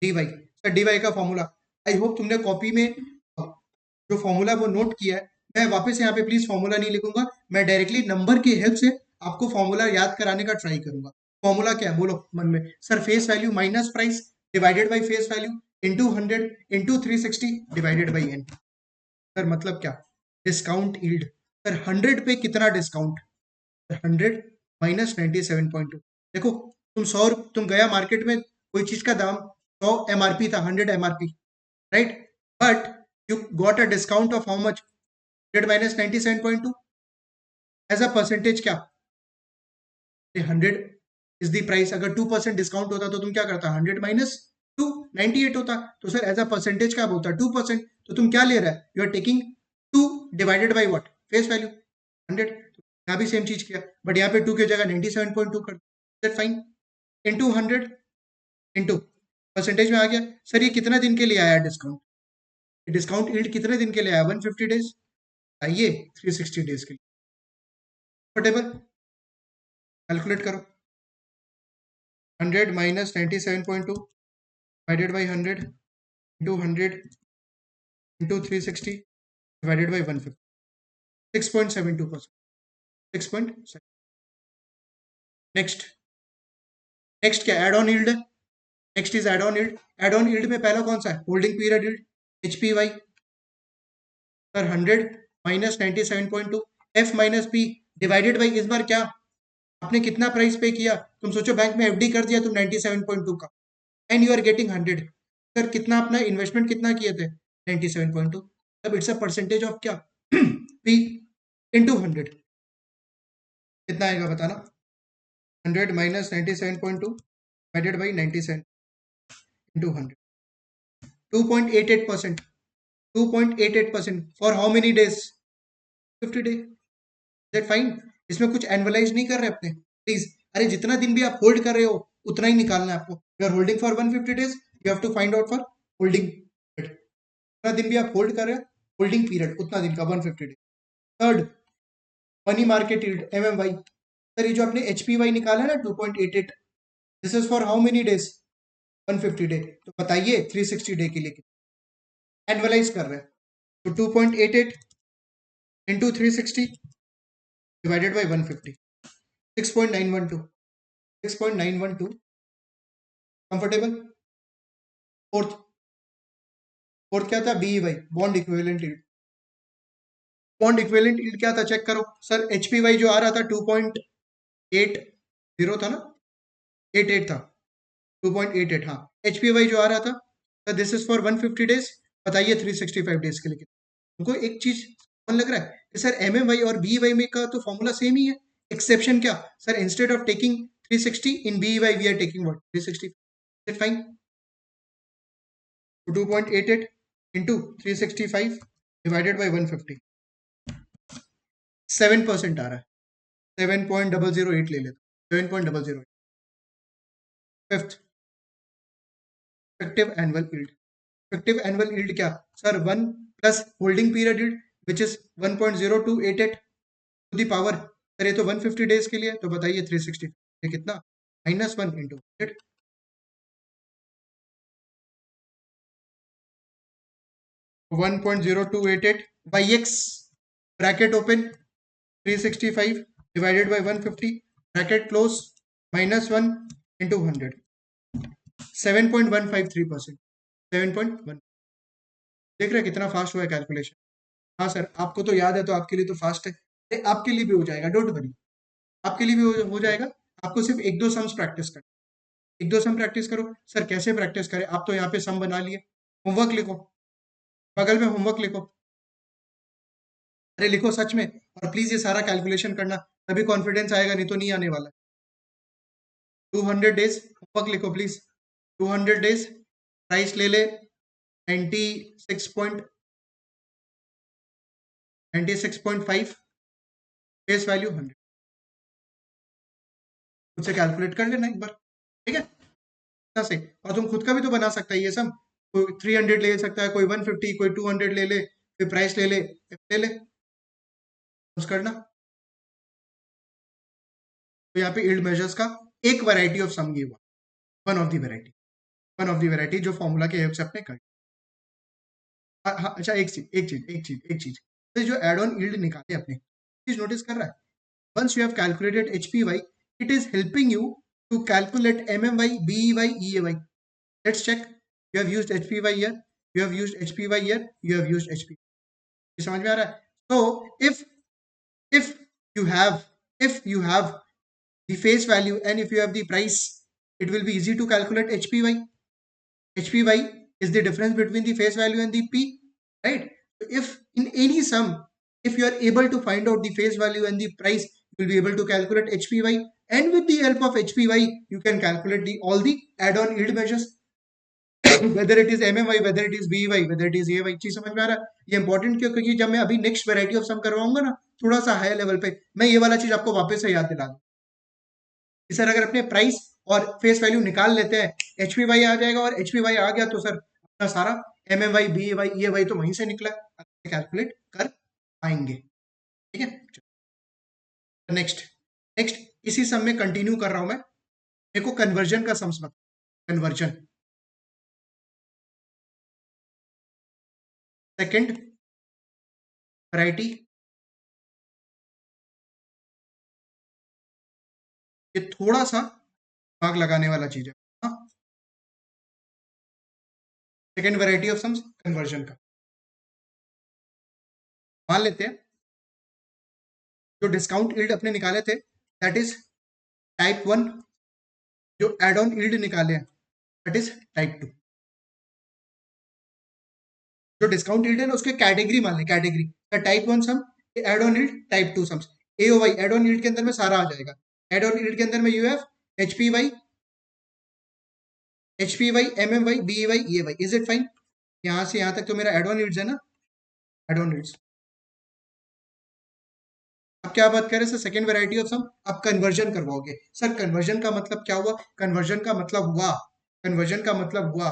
डीवाई सर, डीवाई का फॉर्मूला आई होप तुमने कॉपी में जो फॉर्मूला वो नोट किया है। मैं वापस यहाँ पे प्लीज फॉर्मूला नहीं लिखूंगा, मैं डायरेक्टली नंबर की हेल्प से आपको फॉर्मूला याद कराने का ट्राई करूंगा। फॉर्मूला क्या है बोलो मन में। Sir face value minus price divided by face value into 100 into 360 divided by N. Sir मतलब क्या, डिस्काउंट यील्ड। सर 100 पे कितना डिस्काउंट, 100 माइनस 97.2। देखो तुम गया मार्केट में, कोई चीज का दाम 100 एमआरपी था, 100 MRP, right, but you got a discount of how much, 100 minus 97.2 as a percentage क्या, 100 इज द प्राइस। अगर 2% डिस्काउंट होता तो तुम क्या करता, 100 माइनस 2 98 होता। तो सर एज अ परसेंटेज क्या बोलता, 2%। तो तुम क्या ले रहा है, you are taking 2 divided by what, face value 100। यहाँ भी सेम चीज किया, बट यहाँ पे 2 की जगह 97.2 कर, that fine, into 100 into percentage में आ गया। सर ये कितना दिन के लिए आया डिस्काउंट, डिस्काउंट यील्ड कितने दिन के लिए आया, 150 डेज, आइए 360 डेज के लिए। कंफर्टेबल, कैलकुलेट करो, 100 minus 97.2 divided by 100 into 100 into 360 divided by 150, 6.72%, 6.7। Next, next क्या, एड ऑन यील्ड है। Next is add on yield. Add on yield में पहला कौन सा है, holding period yield, HPY. Sir 100 minus 97.2 F minus P divided by, इस बार क्या आपने कितना प्राइस पे किया। तुम सोचो बैंक में एफडी कर दिया तुम 97.2 का and you are getting 100। Sir कितना अपना इन्वेस्टमेंट कितना किए थे, 97.2। अब इट्स अ परसेंटेज ऑफ क्या, पी इंटू 100, कितना आएगा बताना, 100 minus 97.2 divided by 97 into 100, 2.88%, 2.88% for how many days, 50 day, that fine. इसमें कुछ एनुअलाइज नहीं कर रहे अपने प्लीज। अरे जितना दिन भी आप होल्ड कर रहे हो उतना ही निकालना है आपको। You are holding for 150 days, you have to find out for holding period. जितना दिन भी आप होल्ड कर रहे हो, होल्डिंग पीरियड उतना दिन का 150 days. Third, money market yield, MMY. Sir ये जो आपने एचपीवाई निकाला है ना 2.88, this is for how many days, 150 day. तो बताइए 360 डे के लिए एनुअलाइज कर रहे हैं, तो 2.88 into 360 divided by 150, 6.912, 6.912। Comfortable. Fourth, fourth क्या था, BEY, bond equivalent yield. Bond equivalent yield क्या था चेक करो। सर एचपीवाई जो आ रहा था 2.80 था ना, 88 था, 2.88, हाँ एचपीवाई जो आ रहा था दिस इज फॉर 150 डेज। बताइए 365 डेज के लिए उनको एक चीज मन लग रहा है कि सर एमएमवाई और बीईवाई में का तो फॉर्मूला सेम ही है, एक्सेप्शन क्या, sir instead of taking 360 in BEY we are taking what, 360, fine. 2.88 into 365 divided by 150, 7% आ रहा है, 7.008 ले लेते, 7.008। Fifth, effective annual yield. Effective annual yield क्या, sir 1 plus holding period yield which is 1.0288 to the power. Sir ये तो 150 days के लिए, तो बताइए 360 ये कितना, -1 into 100, 1.0288 by x, bracket open, 365 divided by 150 bracket close, -1 into 100, 7.153%, 7.1। देख रहे हैं कितना फास्ट हुआ है कैलकुलेशन। हाँ सर आपको तो याद है तो आपके लिए तो फास्ट है, आपके लिए भी हो जाएगा, डोंट वरी, आपके लिए भी हो जाएगा। आपको सिर्फ एक दो सम्स प्रैक्टिस कर, एक दो सम प्रैक्टिस करो। सर कैसे प्रैक्टिस करें, आप तो यहाँ पे सम बना लिए, होमवर्क लिखो, बगल में होमवर्क लिखो, अरे लिखो सच में, और प्लीज ये सारा कैलकुलेशन करना, तभी कॉन्फिडेंस आएगा, नहीं तो नहीं आने वाला। 200 डेज होमवर्क लिखो प्लीज। 200 डेज प्राइस ले ले 96.5, फेस वैल्यू 100, उससे कैलकुलेट कर लेना एक बार, ठीक है, इतना से। और तुम खुद का भी तो बना सकता है ये सब, कोई 300 ले सकता है, कोई 150, कोई 200 ले ले, फिर प्राइस ले ले कुछ करना। तो यहाँ पे यील्ड मेजर्स का एक variety of sum give, one of the variety, one of the variety जो फॉर्मूला के हेल्प से आपने कर। हाँ हाँ, अच्छा एक चीज, तो जो एड ऑन यील्ड निकाले अपने, चीज नोटिस कर रहा है, once you have calculated HPY, it is helping you to calculate MMY, BEY, EAY. Let's check. You have used HPY here, you have used HPY here, you have used HPY. समझ में आ रहा है? So if you have the face value and if you have the price, it will be easy to calculate HPY. HPY is the difference between the face value and the P, right? So if in any sum, if you are able to find out the face value and the price, you will be able to calculate HPY, and with the help of HPY, you can calculate all the add-on yield measures, whether it is MMY, whether it is BY, whether it is AY। चीज समझ में आ रहा है? ये important क्यों? क्योंकि जब मैं अभी नेक्स्ट वैरायटी ऑफ सम करवाऊंगा ना, थोड़ा सा हाई लेवल पे, मैं ये वाला चीज आपको वापस से याद दिला दूं। सर अगर अपने प्राइस और फेस वैल्यू निकाल लेते हैं, HPY आ जाएगा, और HPY आ गया तो सर अपना सारा MMY, BAY, EAY तो वहीं से निकला, कैलकुलेट कर पाएंगे, ठीक है। नेक्स्ट नेक्स्ट इसी सम में कंटिन्यू कर रहा हूं मैं, मेरे को कन्वर्जन का सम्स बता, कन्वर्जन सेकंड वैरायटी, ये थोड़ा सा भाग लगाने वाला चीज है, हाँ। Second variety of sums conversion का, मान लेते हैं जो डिस्काउंट यील्ड अपने निकाले थे, दैट इज टाइप 1, जो एड ऑन यील्ड निकाले हैं दैट इज टाइप 2। जो डिस्काउंट यील्ड है ना, उसके कैटेगरी मान ले, category type 1 sum, add on yield type 2 sums, AOY add on yield के अंदर में सारा आ जाएगा। एड ऑन यील्ड के अंदर में you have HPY, MMY, BEY, EAY। Is it fine? यहां से यहां तक तो मेरा एड ऑन यील्ड्स है ना, एड ऑन यील्ड्स। अब क्या बात करें सर, सेकंड वैरायटी ऑफ सम, अब कन्वर्जन करवाओगे। सर कन्वर्जन का मतलब क्या हुआ? कन्वर्जन का मतलब हुआ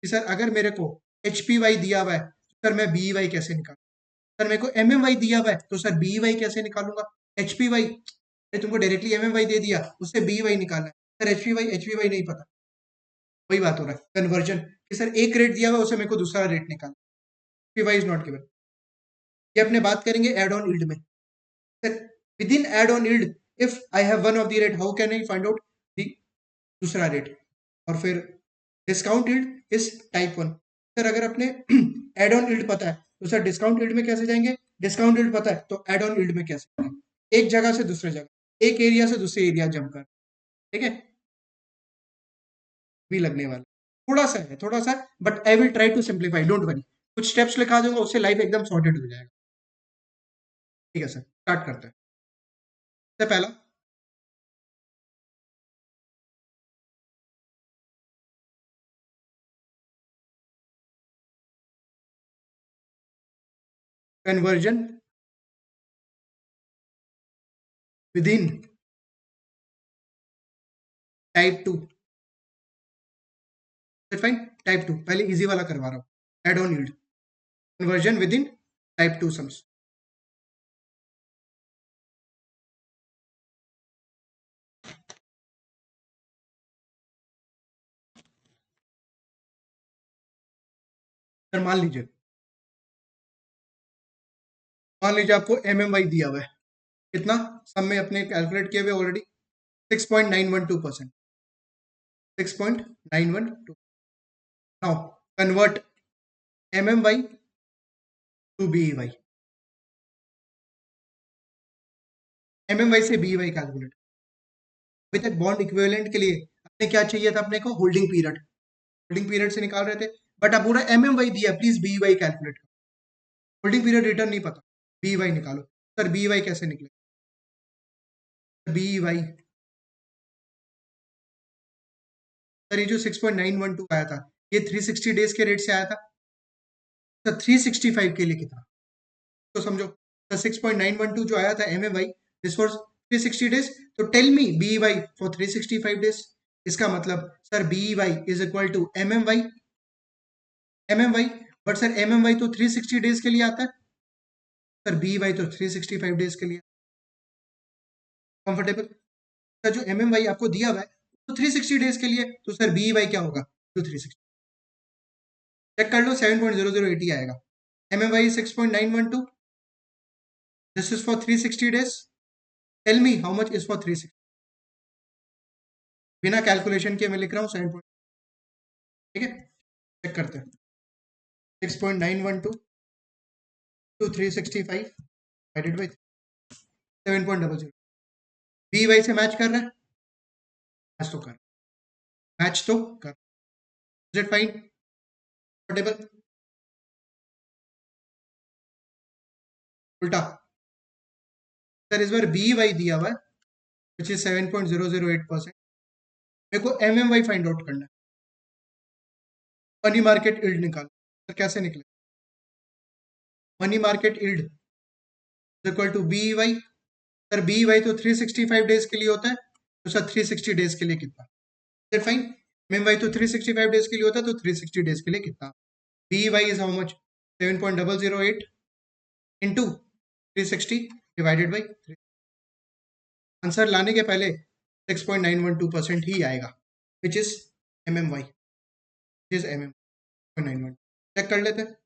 कि सर अगर मेरे को HPY दिया हुआ है, सर मैं BEY कैसे निकालूं? सर मेरे को MMY दिया हुआ है, तो सर BEY कैसे निकालूंगा? HPY तुमको डायरेक्टली MMY दे दिया, उससे BEY निकालना है, सर HPY नहीं पता, वही बात हो रहा है कन्वर्जन कि सर एक रेट दिया हुआ, उसे मेरे को दूसरा रेट निकालना, HPY इज नॉट गिवन। ये अपने बात करेंगे एड ऑन यील्ड में। Within add-on yield, if I have one of the rate, how can I find out the दूसरा रेट? और फिर discount yield is type 1। Sir अगर अपने एड ऑन यील्ड पता है, तो सर डिस्काउंट यील्ड में कैसे जाएंगे? डिस्काउंट यील्ड पता है तो एड ऑन यील्ड में कैसे जाएंगे? एक जगह से दूसरे जगह, एक एरिया से दूसरे एरिया जंप कर, ठीक है, भी लगने वाला थोड़ा सा, but I will try to simplify, don't worry. कुछ स्टेप्स लिखा दूंगा, उससे लाइफ एकदम सॉर्टेड हो जाएगा, ठीक है सर। स्टार्ट करते हैं। सबसे पहला conversion within type 2, fine. Type 2 पहले इजी वाला करवा रहा हूं, add on yield conversion within type 2 sums. Sir मान लीजिए आपको MMY दिया हुआ है, कितना सम में अपने कैलकुलेट किए हुए already 6.912%, 6.912। Now convert MMY to BEY, MMY से BEY कैलकुलेट। अभी तक बॉन्ड इक्विवेलेंट के लिए अपने क्या चाहिए था? अपने को होल्डिंग पीरियड, होल्डिंग पीरियड से निकाल रहे थे, बट अब पूरा MMY दिया, please BEY calculate. Holding period return नहीं पता, बी वाई निकालो। सर बी वाई कैसे निकले? बी वाई सर ये जो 6.912 आया था, ये 360 डेज के रेट से आया था। सर 365 के लिए कितना, तो समझो। सर 6.912 जो आया था M M Y, this for 360 days, तो tell me B Y for 365 days. इसका मतलब sir B Y is equal to M M Y, but sir M M Y तो 360 डेज के लिए आता है, सर बी वाई तो 365 डेज के लिए। कंफर्टेबल? सर जो एम एम वाई आपको दिया हुआ है तो 360 डेज के लिए, तो सर बी वाई क्या होगा, तो 360। चेक कर लो, 7.0080 आएगा। M M Y 6.912, this is for 360 days, tell me how much is for 360। बिना कैलकुलेशन के मैं लिख रहा हूँ 7, ठीक है। चेक करते हैं, 6.912 to 365 divided by 7.00, B Y से मैच कर रहा है, मैच तो कर, मैच तो कर, इज इट फाइन? कंफर्टेबल? उल्टा, सर इस बार बी वाई दिया हुआ है विच इज 7.008%, मेरे को M M Y find out करना है। मनी मार्केट इल्ड निकालो। सर कैसे निकले? Money market yield equal to B Y. Sir B Y तो 365 डेज के लिए होता है, तो सर 360 डेज के लिए कितना? Is it fine? M Y तो 365 डेज के लिए होता है, तो 360 डेज के लिए कितना? B Y is how much, 7.008 into 360 divided by 3। Answer लाने के पहले 6.912% ही आएगा, which is M M Y, which is M M 912। Check कर लेते हैं,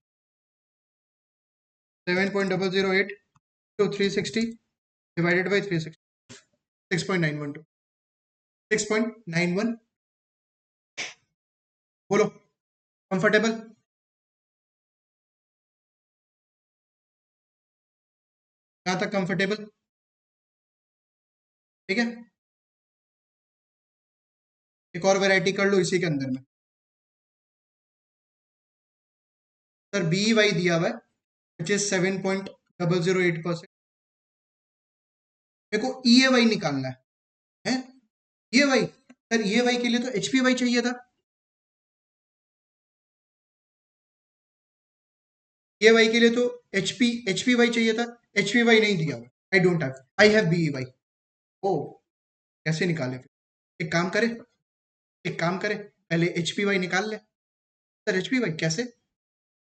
7.008 टू 360 डिवाइडेड बाई 360, 6.912, 6.91। बोलो, कंफर्टेबल? कहाँ तक कंफर्टेबल? ठीक है, एक और वैरायटी कर लो इसी के अंदर में। सर बी वाई दिया हुआ है विच इज 7.008%, मेरे को ई ए वाई निकालना है। ई ए वाई, सर ई ए वाई के लिए तो एच पी वाई चाहिए था, ई ए वाई के लिए तो एच पी वाई चाहिए था, एच पी वाई नहीं दिया हुआ, I don't have, I have B Y. Oh, कैसे निकाले फिर? एक काम करे, एक काम करे, पहले एच पी वाई निकाल ले। सर एच पी वाई कैसे?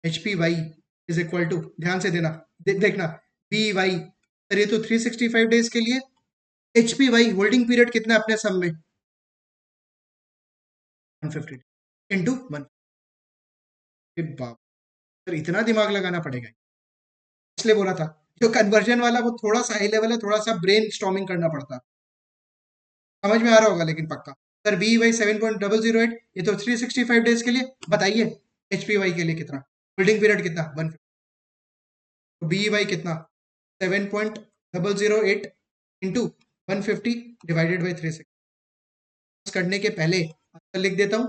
H P Y is equal to, ध्यान से देना, देखना, बी वाई, सर ये तो 365 डेज के लिए, H P Y holding period कितना है अपने सम में, 150 इंटू 1। बाप, सर इतना दिमाग लगाना पड़ेगा, इसलिए बोला था जो कन्वर्जन वाला वो थोड़ा सा हाई लेवल है, थोड़ा सा ब्रेन स्टॉर्मिंग करना पड़ता है। समझ में आ रहा होगा लेकिन पक्का। सर बी वाई 7.008, ये तो 365 डेज के लिए, बताइए एच पी वाई के लिए कितना, होल्डिंग पीरियड कितना, 150, तो बी वाई कितना, 7.008 इंटू 150 डिवाइडेड बाई 360। करने के पहले लिख देता हूँ,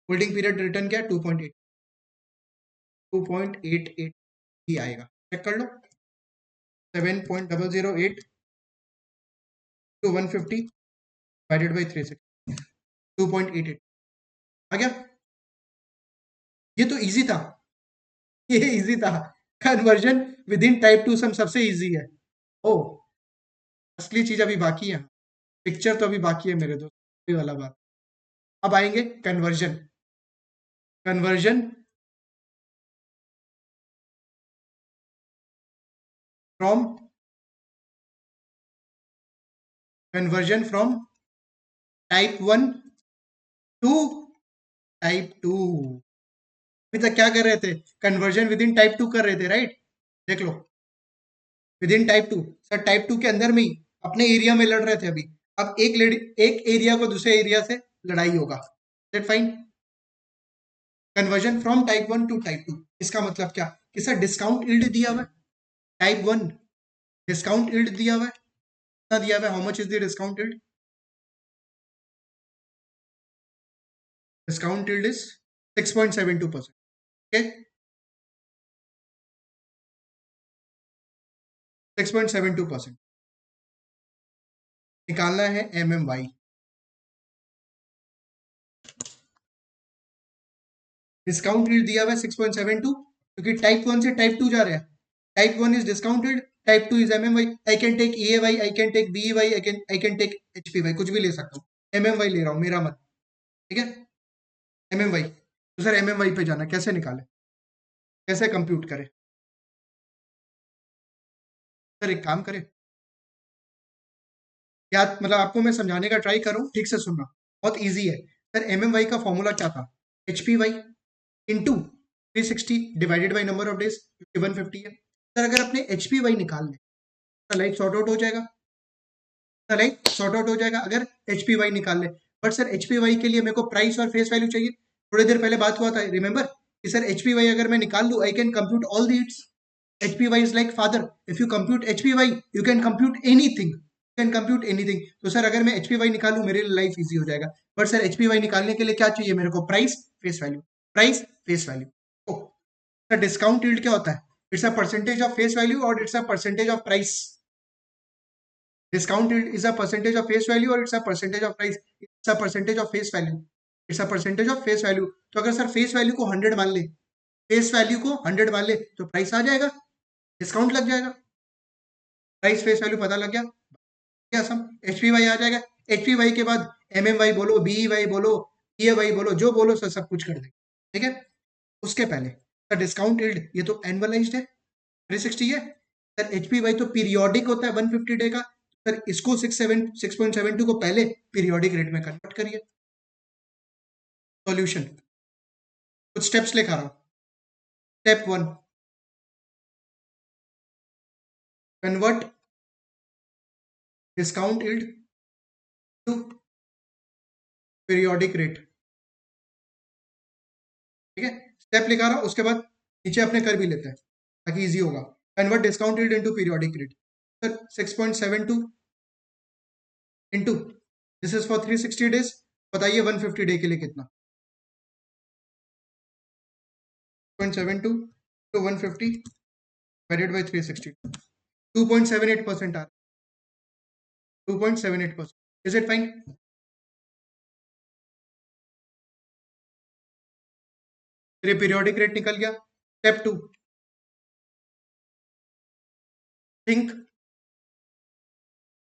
होल्डिंग पीरियड रिटर्न क्या, 2.88 ही आएगा। चेक कर लो, 7.008 टू 150 डिवाइडेड बाई 360, 2.88 आ गया। ये तो इजी था, ये इजी था। Conversion within type two some सबसे इजी है। ओ, असली चीज अभी बाकी है, पिक्चर तो अभी बाकी है मेरे दोस्त, ये वाला बात। अब आएंगे conversion. Conversion from, conversion from type 1 to type 2। अभी तक क्या कर रहे थे, कन्वर्जन विद इन टाइप 2 कर रहे थे, राइट? देख लो, within type 2, sir type 2 के अंदर में ही अपने एरिया में लड़ रहे थे अभी, अब एक एरिया को दूसरे एरिया से लड़ाई होगा। That fine, conversion from type 1 to type 2, इसका मतलब क्या, कि सर डिस्काउंट यील्ड दिया हुआ है, टाइप 1 डिस्काउंट यील्ड दिया हुआ है, कितना दिया हुआ है, how much is the discount yield? Discount yield is 6.72%, okay. 6.72%। निकालना है MMY। डिस्काउंट रेट दिया हुआ है 6.72, क्योंकि टाइप 1 से टाइप 2 जा रहे हैं। Type 1 is discounted, type 2 is MMY। I can take EAY, I can take BEY, I can take HPY, कुछ भी ले सकता हूँ। MMY ले रहा हूँ, मेरा मत। ठीक है, MMY। तो सर MMY पे जाना, कैसे निकाले, कैसे कंप्यूट करें? सर एक काम करें, या मतलब आपको मैं समझाने का ट्राई करूँ, ठीक से सुनना, बहुत ईजी है। सर MMY का फॉर्मूला क्या था? HPY into 360 divided by number of days, 150 है। सर अगर अपने HPY निकाल लें, लाइफ सॉर्ट आउट हो जाएगा, लाइफ सॉर्ट आउट हो जाएगा अगर HPY निकाल ले। बट सर HPY के लिए मेरे को प्राइस और फेस वैल्यू चाहिए। थोड़ी देर पहले बात हुआ था, रिमेंबर, कि सर HPY अगर मैं निकाल लूं, I can compute all the it's. HPY is like father, if you compute HPY you can compute anything, you can compute anything. तो सर अगर मैं HPY निकालूं, मेरे लिए लाइफ इजी हो जाएगा। बट सर HPY निकालने के लिए क्या चाहिए मेरे को? Price, face value, price, face value. Sir discount yield क्या होता है? It's a percentage of face value और it's a percentage of price. Discount yield is a percentage of face value or it's a percentage of price? It's a percentage of face value. It's a percentage of face value. तो अगर sir face value को 100 मान ले, face value को 100 मान ले, तो price आ जाएगा, डिस्काउंट लग जाएगा। प्राइस फेस वैल्यू पता लग गया, क्या सम? HPY आ जाएगा। HPY के बाद MMY बोलो, BEY बोलो, EAY बोलो, जो बोलो सर सब कुछ कर देंगे। ठीक है, उसके पहले सर डिस्काउंट यील्ड ये तो एनुअलाइज्ड है, 360 है। सर HPY तो पीरियोडिक होता है 150 डे का। सर इसको 6.72 को पहले पीरियोडिक रेट में कन्वर्ट करिए। सॉल्यूशन, कुछ स्टेप्स लिखा रहा हूं। Step 1, convert discount yield to periodic rate. ठीक है, स्टेप लिखा रहा हूं, उसके बाद नीचे अपने कर भी लेते हैं ताकि इजी होगा। Convert discount yield into periodic rate. Sir 6.72 into, this is for 360 days, बताइए 150 डे के लिए कितना? 0.72 to 150 divided by 360, 2.78% आ रहा है, 2.78%। Is it fine? फिर पीरियोडिक रेट निकल गया। Step 2, think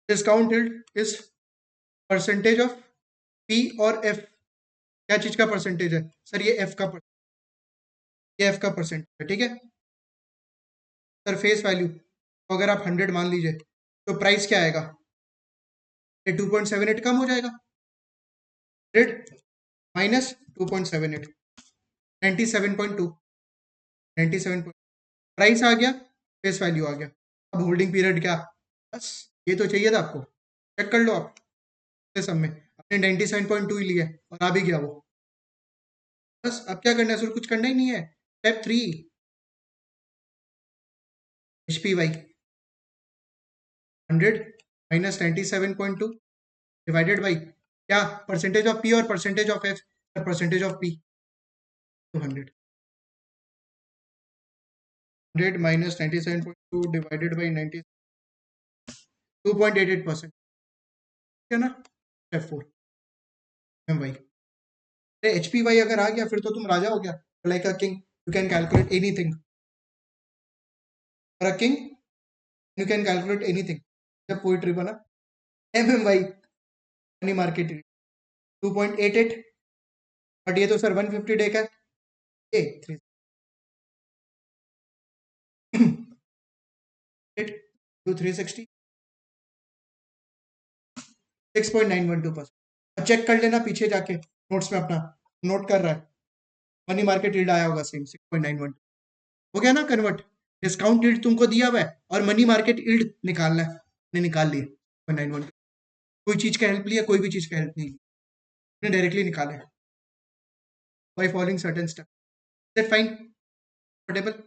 discount yield is percentage of P और एफ। क्या चीज का परसेंटेज है? सर ये एफ का, ये एफ का परसेंट है। ठीक है सर, फेस वैल्यू तो अगर आप 100 मान लीजिए, तो प्राइस क्या आएगा? ये 2.78 कम हो जाएगा, 100 माइनस 2.78, 97.2, 97 प्राइस आ गया, फेस वैल्यू आ गया। अब होल्डिंग पीरियड क्या? बस ये तो चाहिए था आपको, चेक कर लो आप सब में, आपने 97.2 ही लिया और आ भी गया वो। बस अब क्या करना है सर? कुछ करना ही नहीं है। Step 3, HPY 100 minus 97.2 divided by क्या? परसेंटेज ऑफ पी और percentage of F. Percentage of P तो 100, 100 माइनस 97.2 डिवाइडेड बाई 90, 2.88%। है ना? Step 4 MY। HPY अगर आ गया फिर तो तुम राजा हो गया, like a king, you can calculate anything. For a king you can calculate anything. जब पोइट्री बना MMY मनी मार्केट 2.88, बट ये तो सर 150 डे का है। 360 6.912%। चेक कर लेना पीछे जाके नोट्स में अपना, नोट कर रहा है, मनी मार्केट यील्ड आया होगा सेम 6.91। हो गया ना कन्वर्ट? डिस्काउंट यील्ड तुमको दिया हुआ है और मनी मार्केट यील्ड निकालना है, ने निकाल लिए 0.91। कोई चीज का हेल्प लिया, कोई भी चीज का हेल्प नहीं, ने डायरेक्टली निकाला है by following certain step. That fine, comfortable?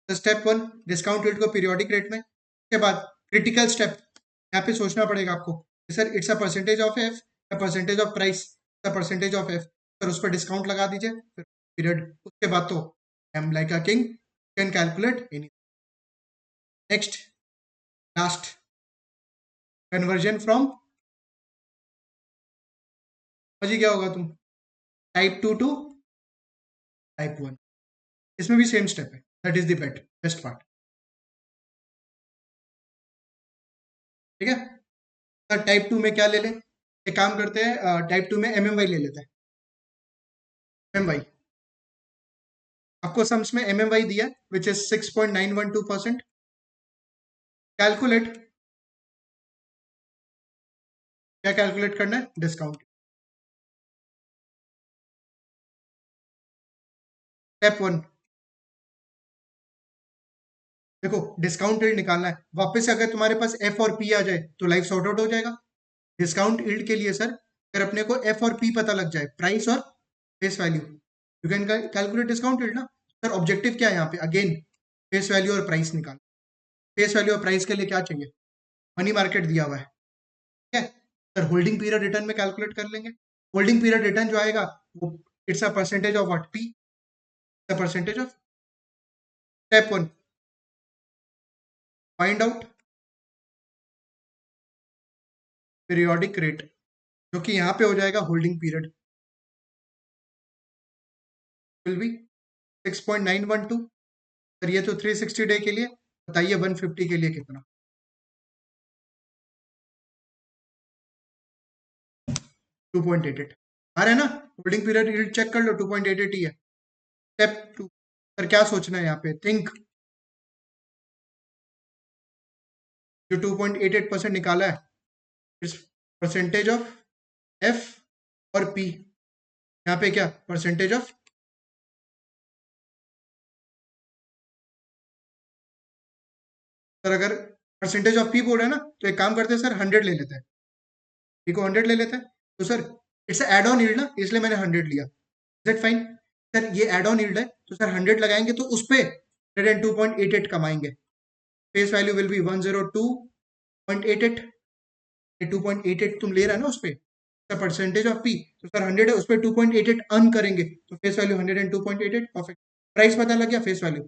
Step 1, discount rate को पीरियोडिक रेट में। उसके बाद क्रिटिकल स्टेप, यहाँ पे सोचना पड़ेगा आपको, sir it's a percentage of F, percentage of price, percentage of F, sir उस पर डिस्काउंट लगा दीजिए, फिर पीरियड। उसके बाद तो आई am like a king, can calculate any. Next last conversion from, समझिए क्या होगा तुम, टाइप 2 टू टाइप 1। इसमें भी सेम स्टेप है, that is the best part. ठीक है, सर टाइप 2 में क्या ले लें, एक काम करते हैं, टाइप 2 में एमएमवाई ले लेते हैं। एमएमवाई आपको सम्स में एमएमवाई दिया विच इज 6.912%। कैलकुलेट, क्या कैलकुलेट करना है, डिस्काउंट। स्टेप 1, देखो डिस्काउंट यील्ड निकालना है। वापस से अगर तुम्हारे पास एफ और पी आ जाए तो लाइफ सॉर्ट आउट हो जाएगा। डिस्काउंट यील्ड के लिए सर अगर अपने को एफ और पी पता लग जाए, प्राइस और face value, you can calculate discount yield ना। सर ऑब्जेक्टिव क्या है यहाँ पे, अगेन फेस वैल्यू और प्राइस निकाल। फेस वैल्यू और प्राइस के लिए क्या चाहिए, मनी मार्केट दिया हुआ है, ठीक है। सर होल्डिंग पीरियड रिटर्न में कैलकुलेट कर लेंगे। होल्डिंग पीरियड रिटर्न जो आएगा वो it's a percentage of what, P, the percentage of. Step 1, find out periodic rate, जो कि यहाँ पे हो जाएगा holding period, will be 6.912। Sir ये तो 360 डे के लिए, बताइए 150 के लिए कितना, 2.88 आ रहा है ना। होल्डिंग पीरियड यील्ड चेक कर लो, 2.88 ही है। स्टेप 2, सर क्या सोचना है यहाँ पे, थिंक, जो 2.88% निकाला है इस परसेंटेज ऑफ एफ और पी, यहाँ पे क्या परसेंटेज ऑफ, सर अगर परसेंटेज ऑफ पी बोल रहे हैं ना तो एक काम करते हैं सर, 100 ले लेते हैं, पी को 100 ले लेते हैं। तो sir it's add on yield ना, इसलिए मैंने 100 लिया, इज इट फाइन। सर ये एड ऑन यील्ड है तो सर 100 लगाएंगे तो उस पे 102.88 कमाएंगे। फेस वैल्यू विल बी 102.88, 2.88 तुम ले रहा है ना उस पे, परसेंटेज ऑफ पी, तो सर 100 है उस पर 2.88 अर्न करेंगे तो फेस वैल्यू 102.88, परफेक्ट। प्राइस पता लग गया, फेस वैल्यू,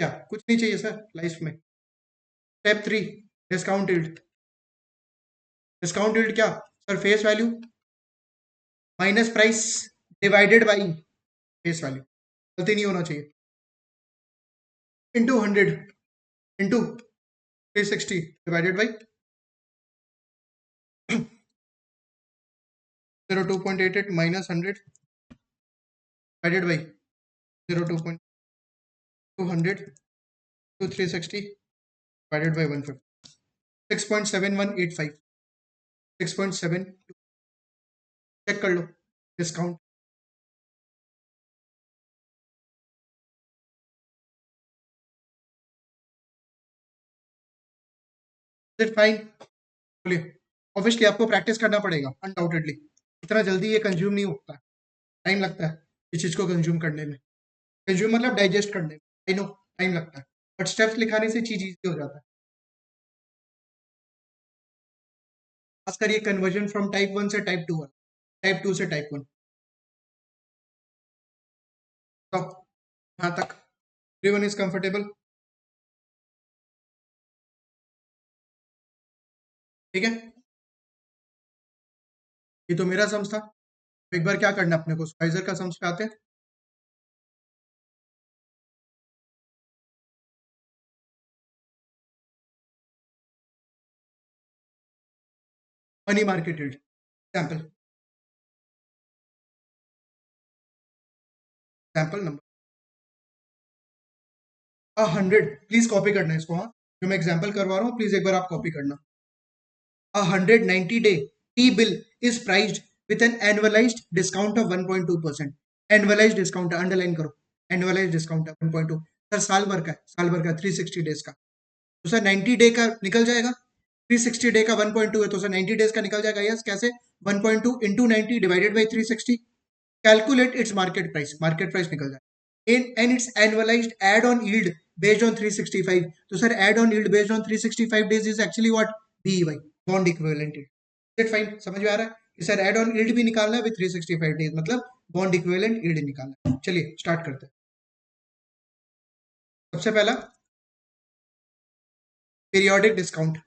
क्या कुछ नहीं चाहिए सर लाइफ में। Step 3, discount yield. Discount yield क्या, sir face value minus price divided by face value, गलती नहीं होना चाहिए, into 100 into 360 divided by 02.88 minus 100 divided by 02.200 to 360 divided by 150, 6.7185, 6.7, check कर लो डिस्काउंट। फाइन, बोलिए। ऑब्वियसली आपको प्रैक्टिस करना पड़ेगा अनडाउटेडली, इतना जल्दी ये कंज्यूम नहीं होता, टाइम लगता है इस चीज को कंज्यूम करने में, कंज्यूम मतलब डाइजेस्ट करने में, आई नो टाइम लगता है, बट स्टेप्स लिखाने से चीज इजी हो जाता है। खास कर ये कन्वर्जन फ्रॉम टाइप 1 से टाइप 2 टाइप 2 से टाइप 1, तो यहाँ तक एवरीवन इज कंफर्टेबल, ठीक है। ये तो मेरा सम्स था, एक बार क्या करना अपने को, स्पाइसर का सम्स पे आते हैं। Money market yield sample, sample number 100, please copy करना है इसको, हाँ जो मैं एग्जांपल करवा रहा हूँ प्लीज एक बार आप कॉपी करना। 190 day T-bill is priced with an annualized discount of 1.2%। Annualise discount है, अंडरलाइन करो, एनुअलाइज डिस्काउंट है 1.2। सर साल भर का है, साल भर का 360 डेज का, तो सर 90 डे का निकल जाएगा, 360 डे का 1.2 है तो सर 90 डेज का निकल जाएगा, यस कैसे, 1.2 into 90 divided by 360, calculate it's market price निकल जाएगा, and its annualised add on yield based on 365। तो sir add on yield based on 365 days is actually what, BEY, bond equivalent yield. Fine, समझ में आ रहा है कि sir add on yield भी निकालना है विद 365 डेज, मतलब बॉन्ड इक्विवेलेंट यील्ड निकालना है। चलिए स्टार्ट करते हैं। सबसे पहला periodic discount,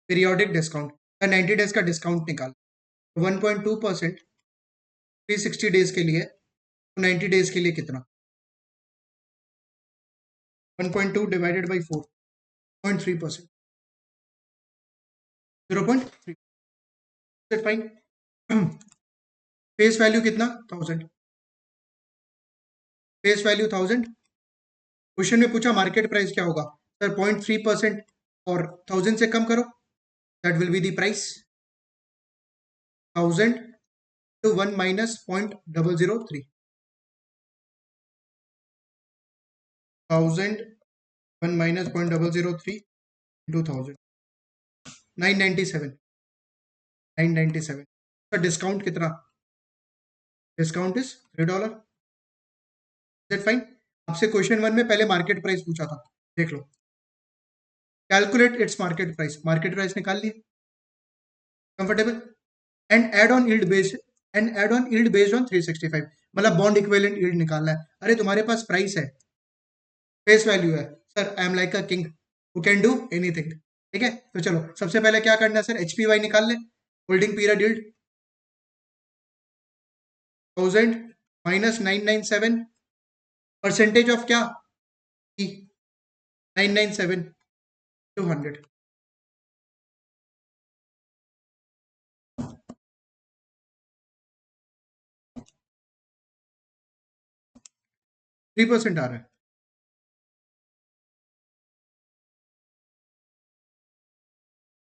periodic discount 90 days का डिस्काउंट निकाल 1.2% 360 डेज के लिए, 90 डेज के लिए कितना? 1.2 divided by 4.3%, 0.3। Fine. Face value कितना? 1000। Face value 1000। क्वेश्चन में पूछा मार्केट प्राइस क्या होगा सर? 0.3% और 1000 से कम करो, that will be the price. 1000 to 1 minus 0.003, 1000 1 minus 0.003 into 1000, 997, 997। तो डिस्काउंट कितना? Discount is $3। That fine. आपसे क्वेश्चन 1 में पहले मार्केट प्राइस पूछा था, देख लो। कैलकुलेट इट्स मार्केट प्राइस निकाल लिए, comfortable. And add on yield based, and add on yield based on 365, मतलब बॉन्ड इक्विवेलेंट यील्ड निकालना है। अरे तुम्हारे पास प्राइस है, फेस वैल्यू है, sir I am like a king who can do anything. ठीक है, तो चलो सबसे पहले क्या करना है सर? एचपीवाई निकाल ले, holding period yield 1000 minus 997, percentage of क्या? 997 200, 3% आ रहा है।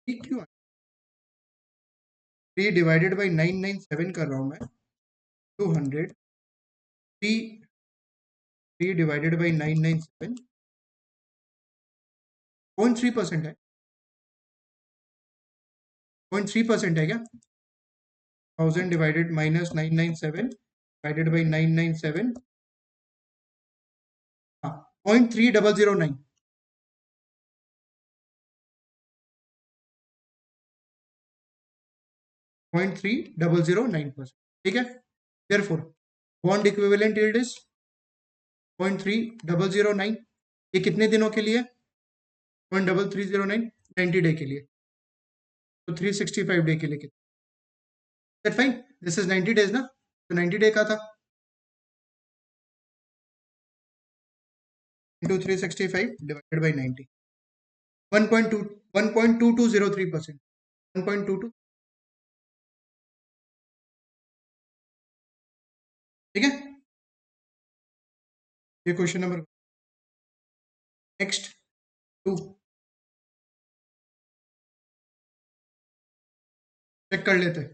ये क्यों? 3 डिवाइडेड बाई 997 कर रहा हूं मैं, 200। 3 डिवाइडेड बाई 997 0.3% है, 0.3% है क्या? 1000 डिवाइडेड माइनस 997 डिवाइडेड बाई 997, हाँ 0.3009, 0.3009%। ठीक है, therefore bond equivalent yield is 0.3009। ये कितने दिनों के लिए? 0.3309, 90 डे के लिए, तो 365 डे के लिए कितना? That fine, this is 90 days ना, तो 90 डे का था, इंटू 365 डिवाइडेड बाई 90, 1.2 1.2203%, 1.22। ठीक है, ये क्वेश्चन नंबर। नेक्स्ट 2 चेक कर लेते हैं,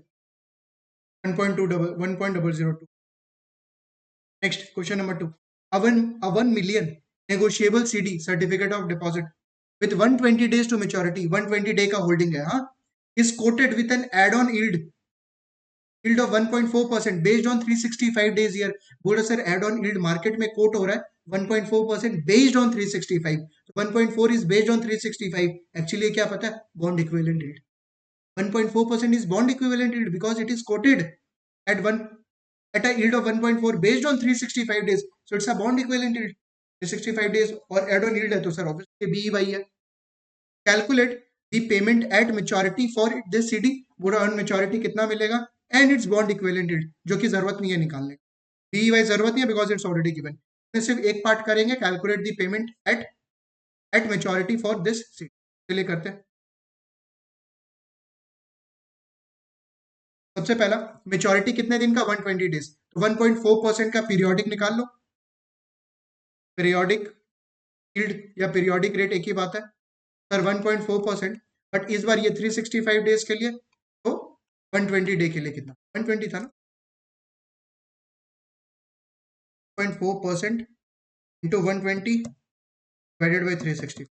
1.002। Next question number 2, a 1 million negotiable CD certificate of deposit with 120 days to maturity, 120 day का होल्डिंग है, हाँ, is quoted with an add-on yield of 1.4% based on 365 days year। बोलो sir add on yield market में quote हो रहा है 1.4% based on 365, तो 1.4 is based on 365, actually क्या पता है? Bond equivalent yield 1.4% is bond equivalent yield because it is quoted at one at a yield of 1.4 based on 365 days, so it's a bond equivalent yield 365 days। और add on yield है तो sir obviously BEY है। Calculate the payment eight maturity for this CD, पूरा on maturity कितना मिलेगा, and it's bond equivalent yield, जो कि जरूरत नहीं है निकालने, BEY जरूरत नहीं है बिकॉज इट्स ऑलरेडी गिवन। सिर्फ एक पार्ट करेंगे, calculate the payment eight maturity for this CD। चलिए करते हैं। सबसे पहला मेच्योरिटी कितने दिन का? 120 डेज, तो 1.4% का पीरियोडिक निकाल लो। पीरियोडिक यील्ड या पीरियोडिक रेट एक ही बात है सर, 1.4%, बट इस बार ये 365 डेज के लिए, तो 120 डे के लिए कितना? 120 था ना, 0.4% इंटू 120 डिवाइडेड बाई 365,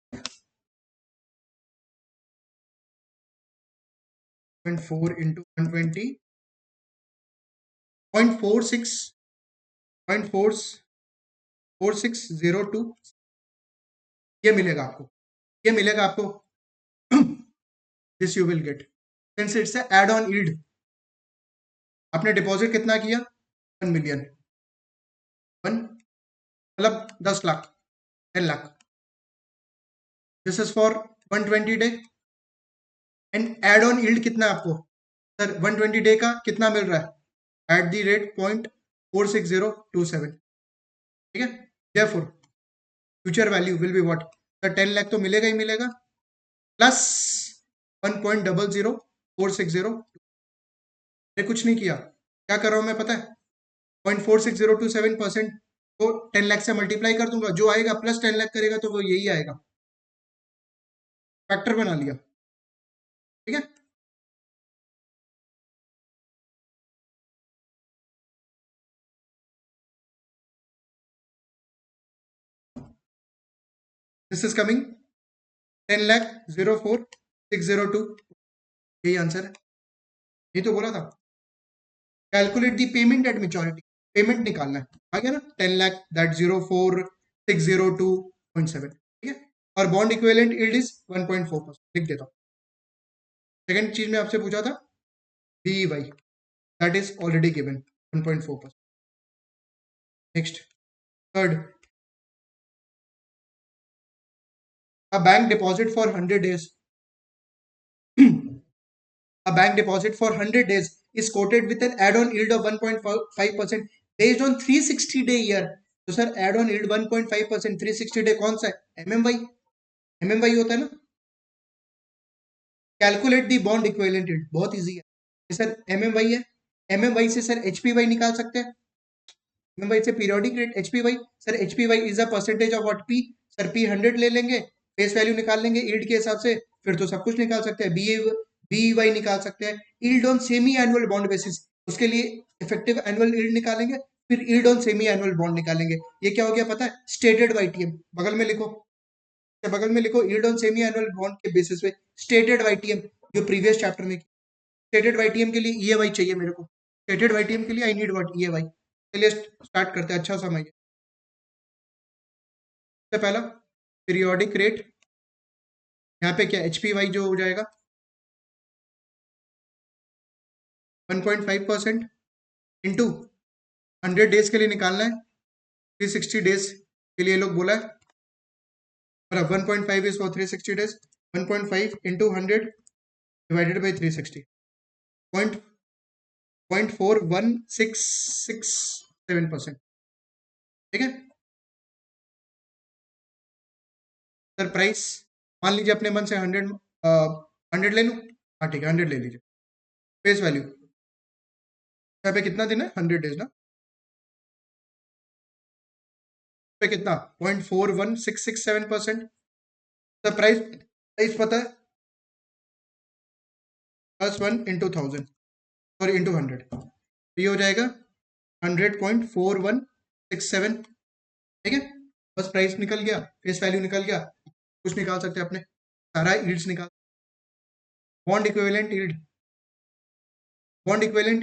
0.4 इंटू 120, 0.46, 0.4602, ये मिलेगा आपको, ये मिलेगा आपको। This you will get since it's add on yield. आपने डिपॉजिट कितना किया? 1 मिलियन, 1 मतलब 10 lakh, 10 lakh, this is for 120 day and add on yield कितना है आपको सर 120 डे का कितना मिल रहा है एट दी रेट 0.46027 ठीक है therefore future value will be what sir 10 lakh तो मिलेगा ही मिलेगा प्लस 1.00460 कुछ नहीं किया क्या कर रहा हूं मैं पता है 0.46027% को 10 लाख से मल्टीप्लाई कर दूंगा जो आएगा प्लस 10 लाख करेगा तो वो यही आएगा फैक्टर बना लिया ठीक है दिस इज कमिंग 10,04,602 यही आंसर है ये तो बोला था calculate the payment eight maturity payment निकालना है आ गया ना 10 लाख दैट 04602.7 ठीक है और बॉन्ड इक्विवेलेंट यील्ड इज 1.4% लिख देता हूँ सेकंड चीज में आपसे पूछा था BEY that is already given 1.4%. Next third a bank deposit for 100 days a bank deposit for 100 days is quoted with an add-on yield of 1.5% based on 360 day year तो sir add-on yield 1.5% 360 day कौन सा है एमएमवाई होता है ना calculate the bond equivalent yield बहुत easy है sir एमएमवाई है एमएमवाई से सर एचपीवाई निकाल सकते हैं एमएमवाई से periodic rate HPY sir HPY is a percentage of what P sir P 100 ले लेंगे फेस वैल्यू निकाल लेंगे यील्ड के हिसाब से फिर तो सब कुछ निकाल सकते हैं बीईवाई निकाल सकते हैं yield on semi annual bond basis उसके लिए इफेक्टिव एनुअल यील्ड निकालेंगे फिर yield on semi annual bond निकालेंगे ये क्या हो गया पता है स्टेटेड वाईटीएम बगल में लिखो yield on semi annual bond के बेसिस पे स्टेटेड वाईटीएम जो प्रीवियस चैप्टर में स्टेटेड वाईटीएम के लिए ईएवाई चाहिए मेरे को स्टेटेड वाईटीएम के लिए आई नीड व्हाट ईएवाई चलिए स्टार्ट करते हैं अच्छा समझिए सबसे पहला पीरियोडिक रेट यहाँ पे क्या एचपीवाई जो हो जाएगा 1.5% इंटू 100 डेज के लिए निकालना है 360 डेज के लिए लोग बोला है मतलब 1.5 is for 360 days 1.5 into 100 divided by 360 0.4167% ठीक है सर प्राइस मान लीजिए अपने मन से 100 ले लूँ हाँ ठीक है 100 ले लीजिए फेस वैल्यू यहाँ पे कितना दिन है 100 डेज ना पे कितना 0.41667% सर प्राइस प्राइस पता है +1 इंटू 1000 सॉरी इंटू 100 ये हो जाएगा 100.4167 ठीक है बस प्राइस निकल गया फेस वैल्यू निकल गया कुछ निकाल सकते हैं अपने सारा यील्ड्स निकाल बॉन्ड इक्विवेलेंट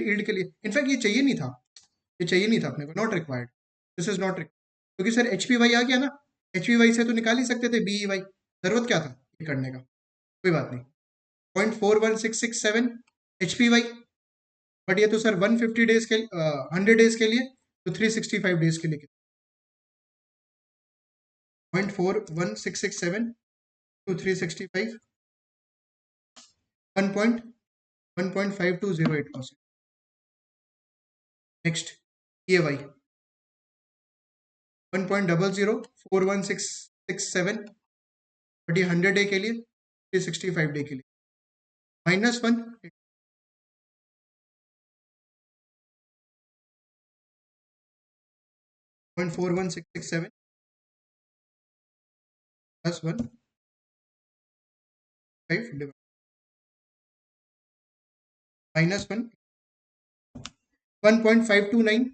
यील्ड के लिए इनफैक्ट ये चाहिए नहीं था अपने को not required this is not required क्योंकि सर एचपीवाई आ गया ना एचपीवाई से तो निकाल ही सकते थे बीईवाई जरूरत क्या था ये करने का कोई बात नहीं 0.41667 एचपीवाई बट ये तो सर 150 डेज के 100 डेज के लिए तो 365 डेज के लिए 0.41667 to 365 1.5208%. Next EAY 1.004167 बट ये 100 डे के लिए 365 डे के लिए -1 0.41667 +1 5 -1 1.529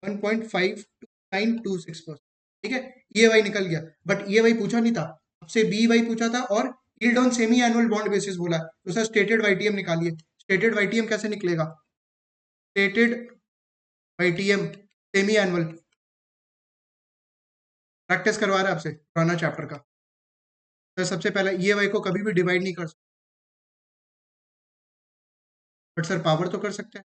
1.52926%. ठीक है EAY निकल गया बट EAY पूछा नहीं था आपसे BEY पूछा था और yield on semi annual bond basis बोला तो सर स्टेटेड वाईटीएम निकालिए स्टेटेड वाईटीएम कैसे निकलेगा stated YTM semi annual practice करवा रहा है आपसे पुराना चैप्टर का तो सबसे पहले EAY को कभी भी डिवाइड नहीं कर सकते बट सर पावर तो कर सकते हैं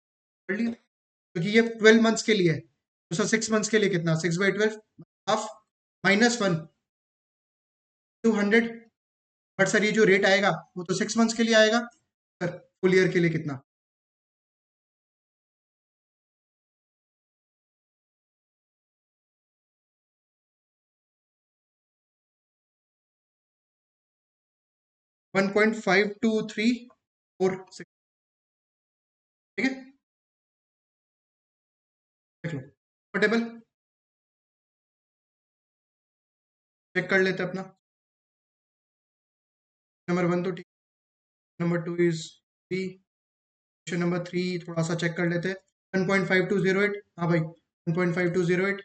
कर लिया क्योंकि ये 12 मंथ्स के लिए है तो सर 6 मंथ्स के लिए कितना 6/12 हाफ -1 200 बट सर ये जो रेट आएगा वो तो 6 मंथ्स के लिए आएगा, सर फुल ईयर के लिए कितना? 1.5234 ठीक है, देख लो कंफर्टेबल, चेक कर लेते हैं अपना। नंबर 1 तो ठीक, number 2 is B, question number 3 थोड़ा सा चेक कर लेते हैं। 1.5208, हाँ भाई 1.5208,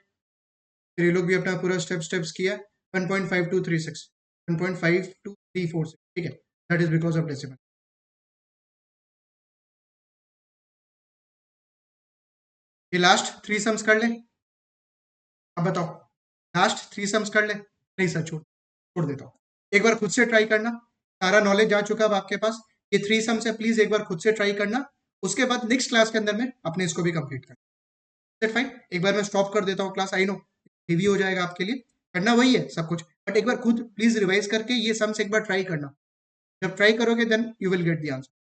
फिर ये लोग भी अपना पूरा स्टेप्स किया। 1.5236, 1.5346, ठीक है, that is because of decimal. ये लास्ट 3 सम्स कर ले, अब बताओ लास्ट 3 सम्स कर ले, नहीं सर छोड़ देता हूँ, एक बार खुद से ट्राई करना, सारा नॉलेज आ चुका अब आपके पास, ये 3 सम्स है, प्लीज एक बार खुद से ट्राई करना, उसके बाद नेक्स्ट क्लास के अंदर में अपने इसको भी कंप्लीट करना। फाइन, एक बार मैं स्टॉप कर देता हूँ क्लास, आई नो हेवी हो जाएगा आपके लिए, करना वही है सब कुछ, बट एक बार खुद प्लीज रिवाइज करके ये सम्स एक बार ट्राई करना, जब ट्राई करोगे then you will get the answer.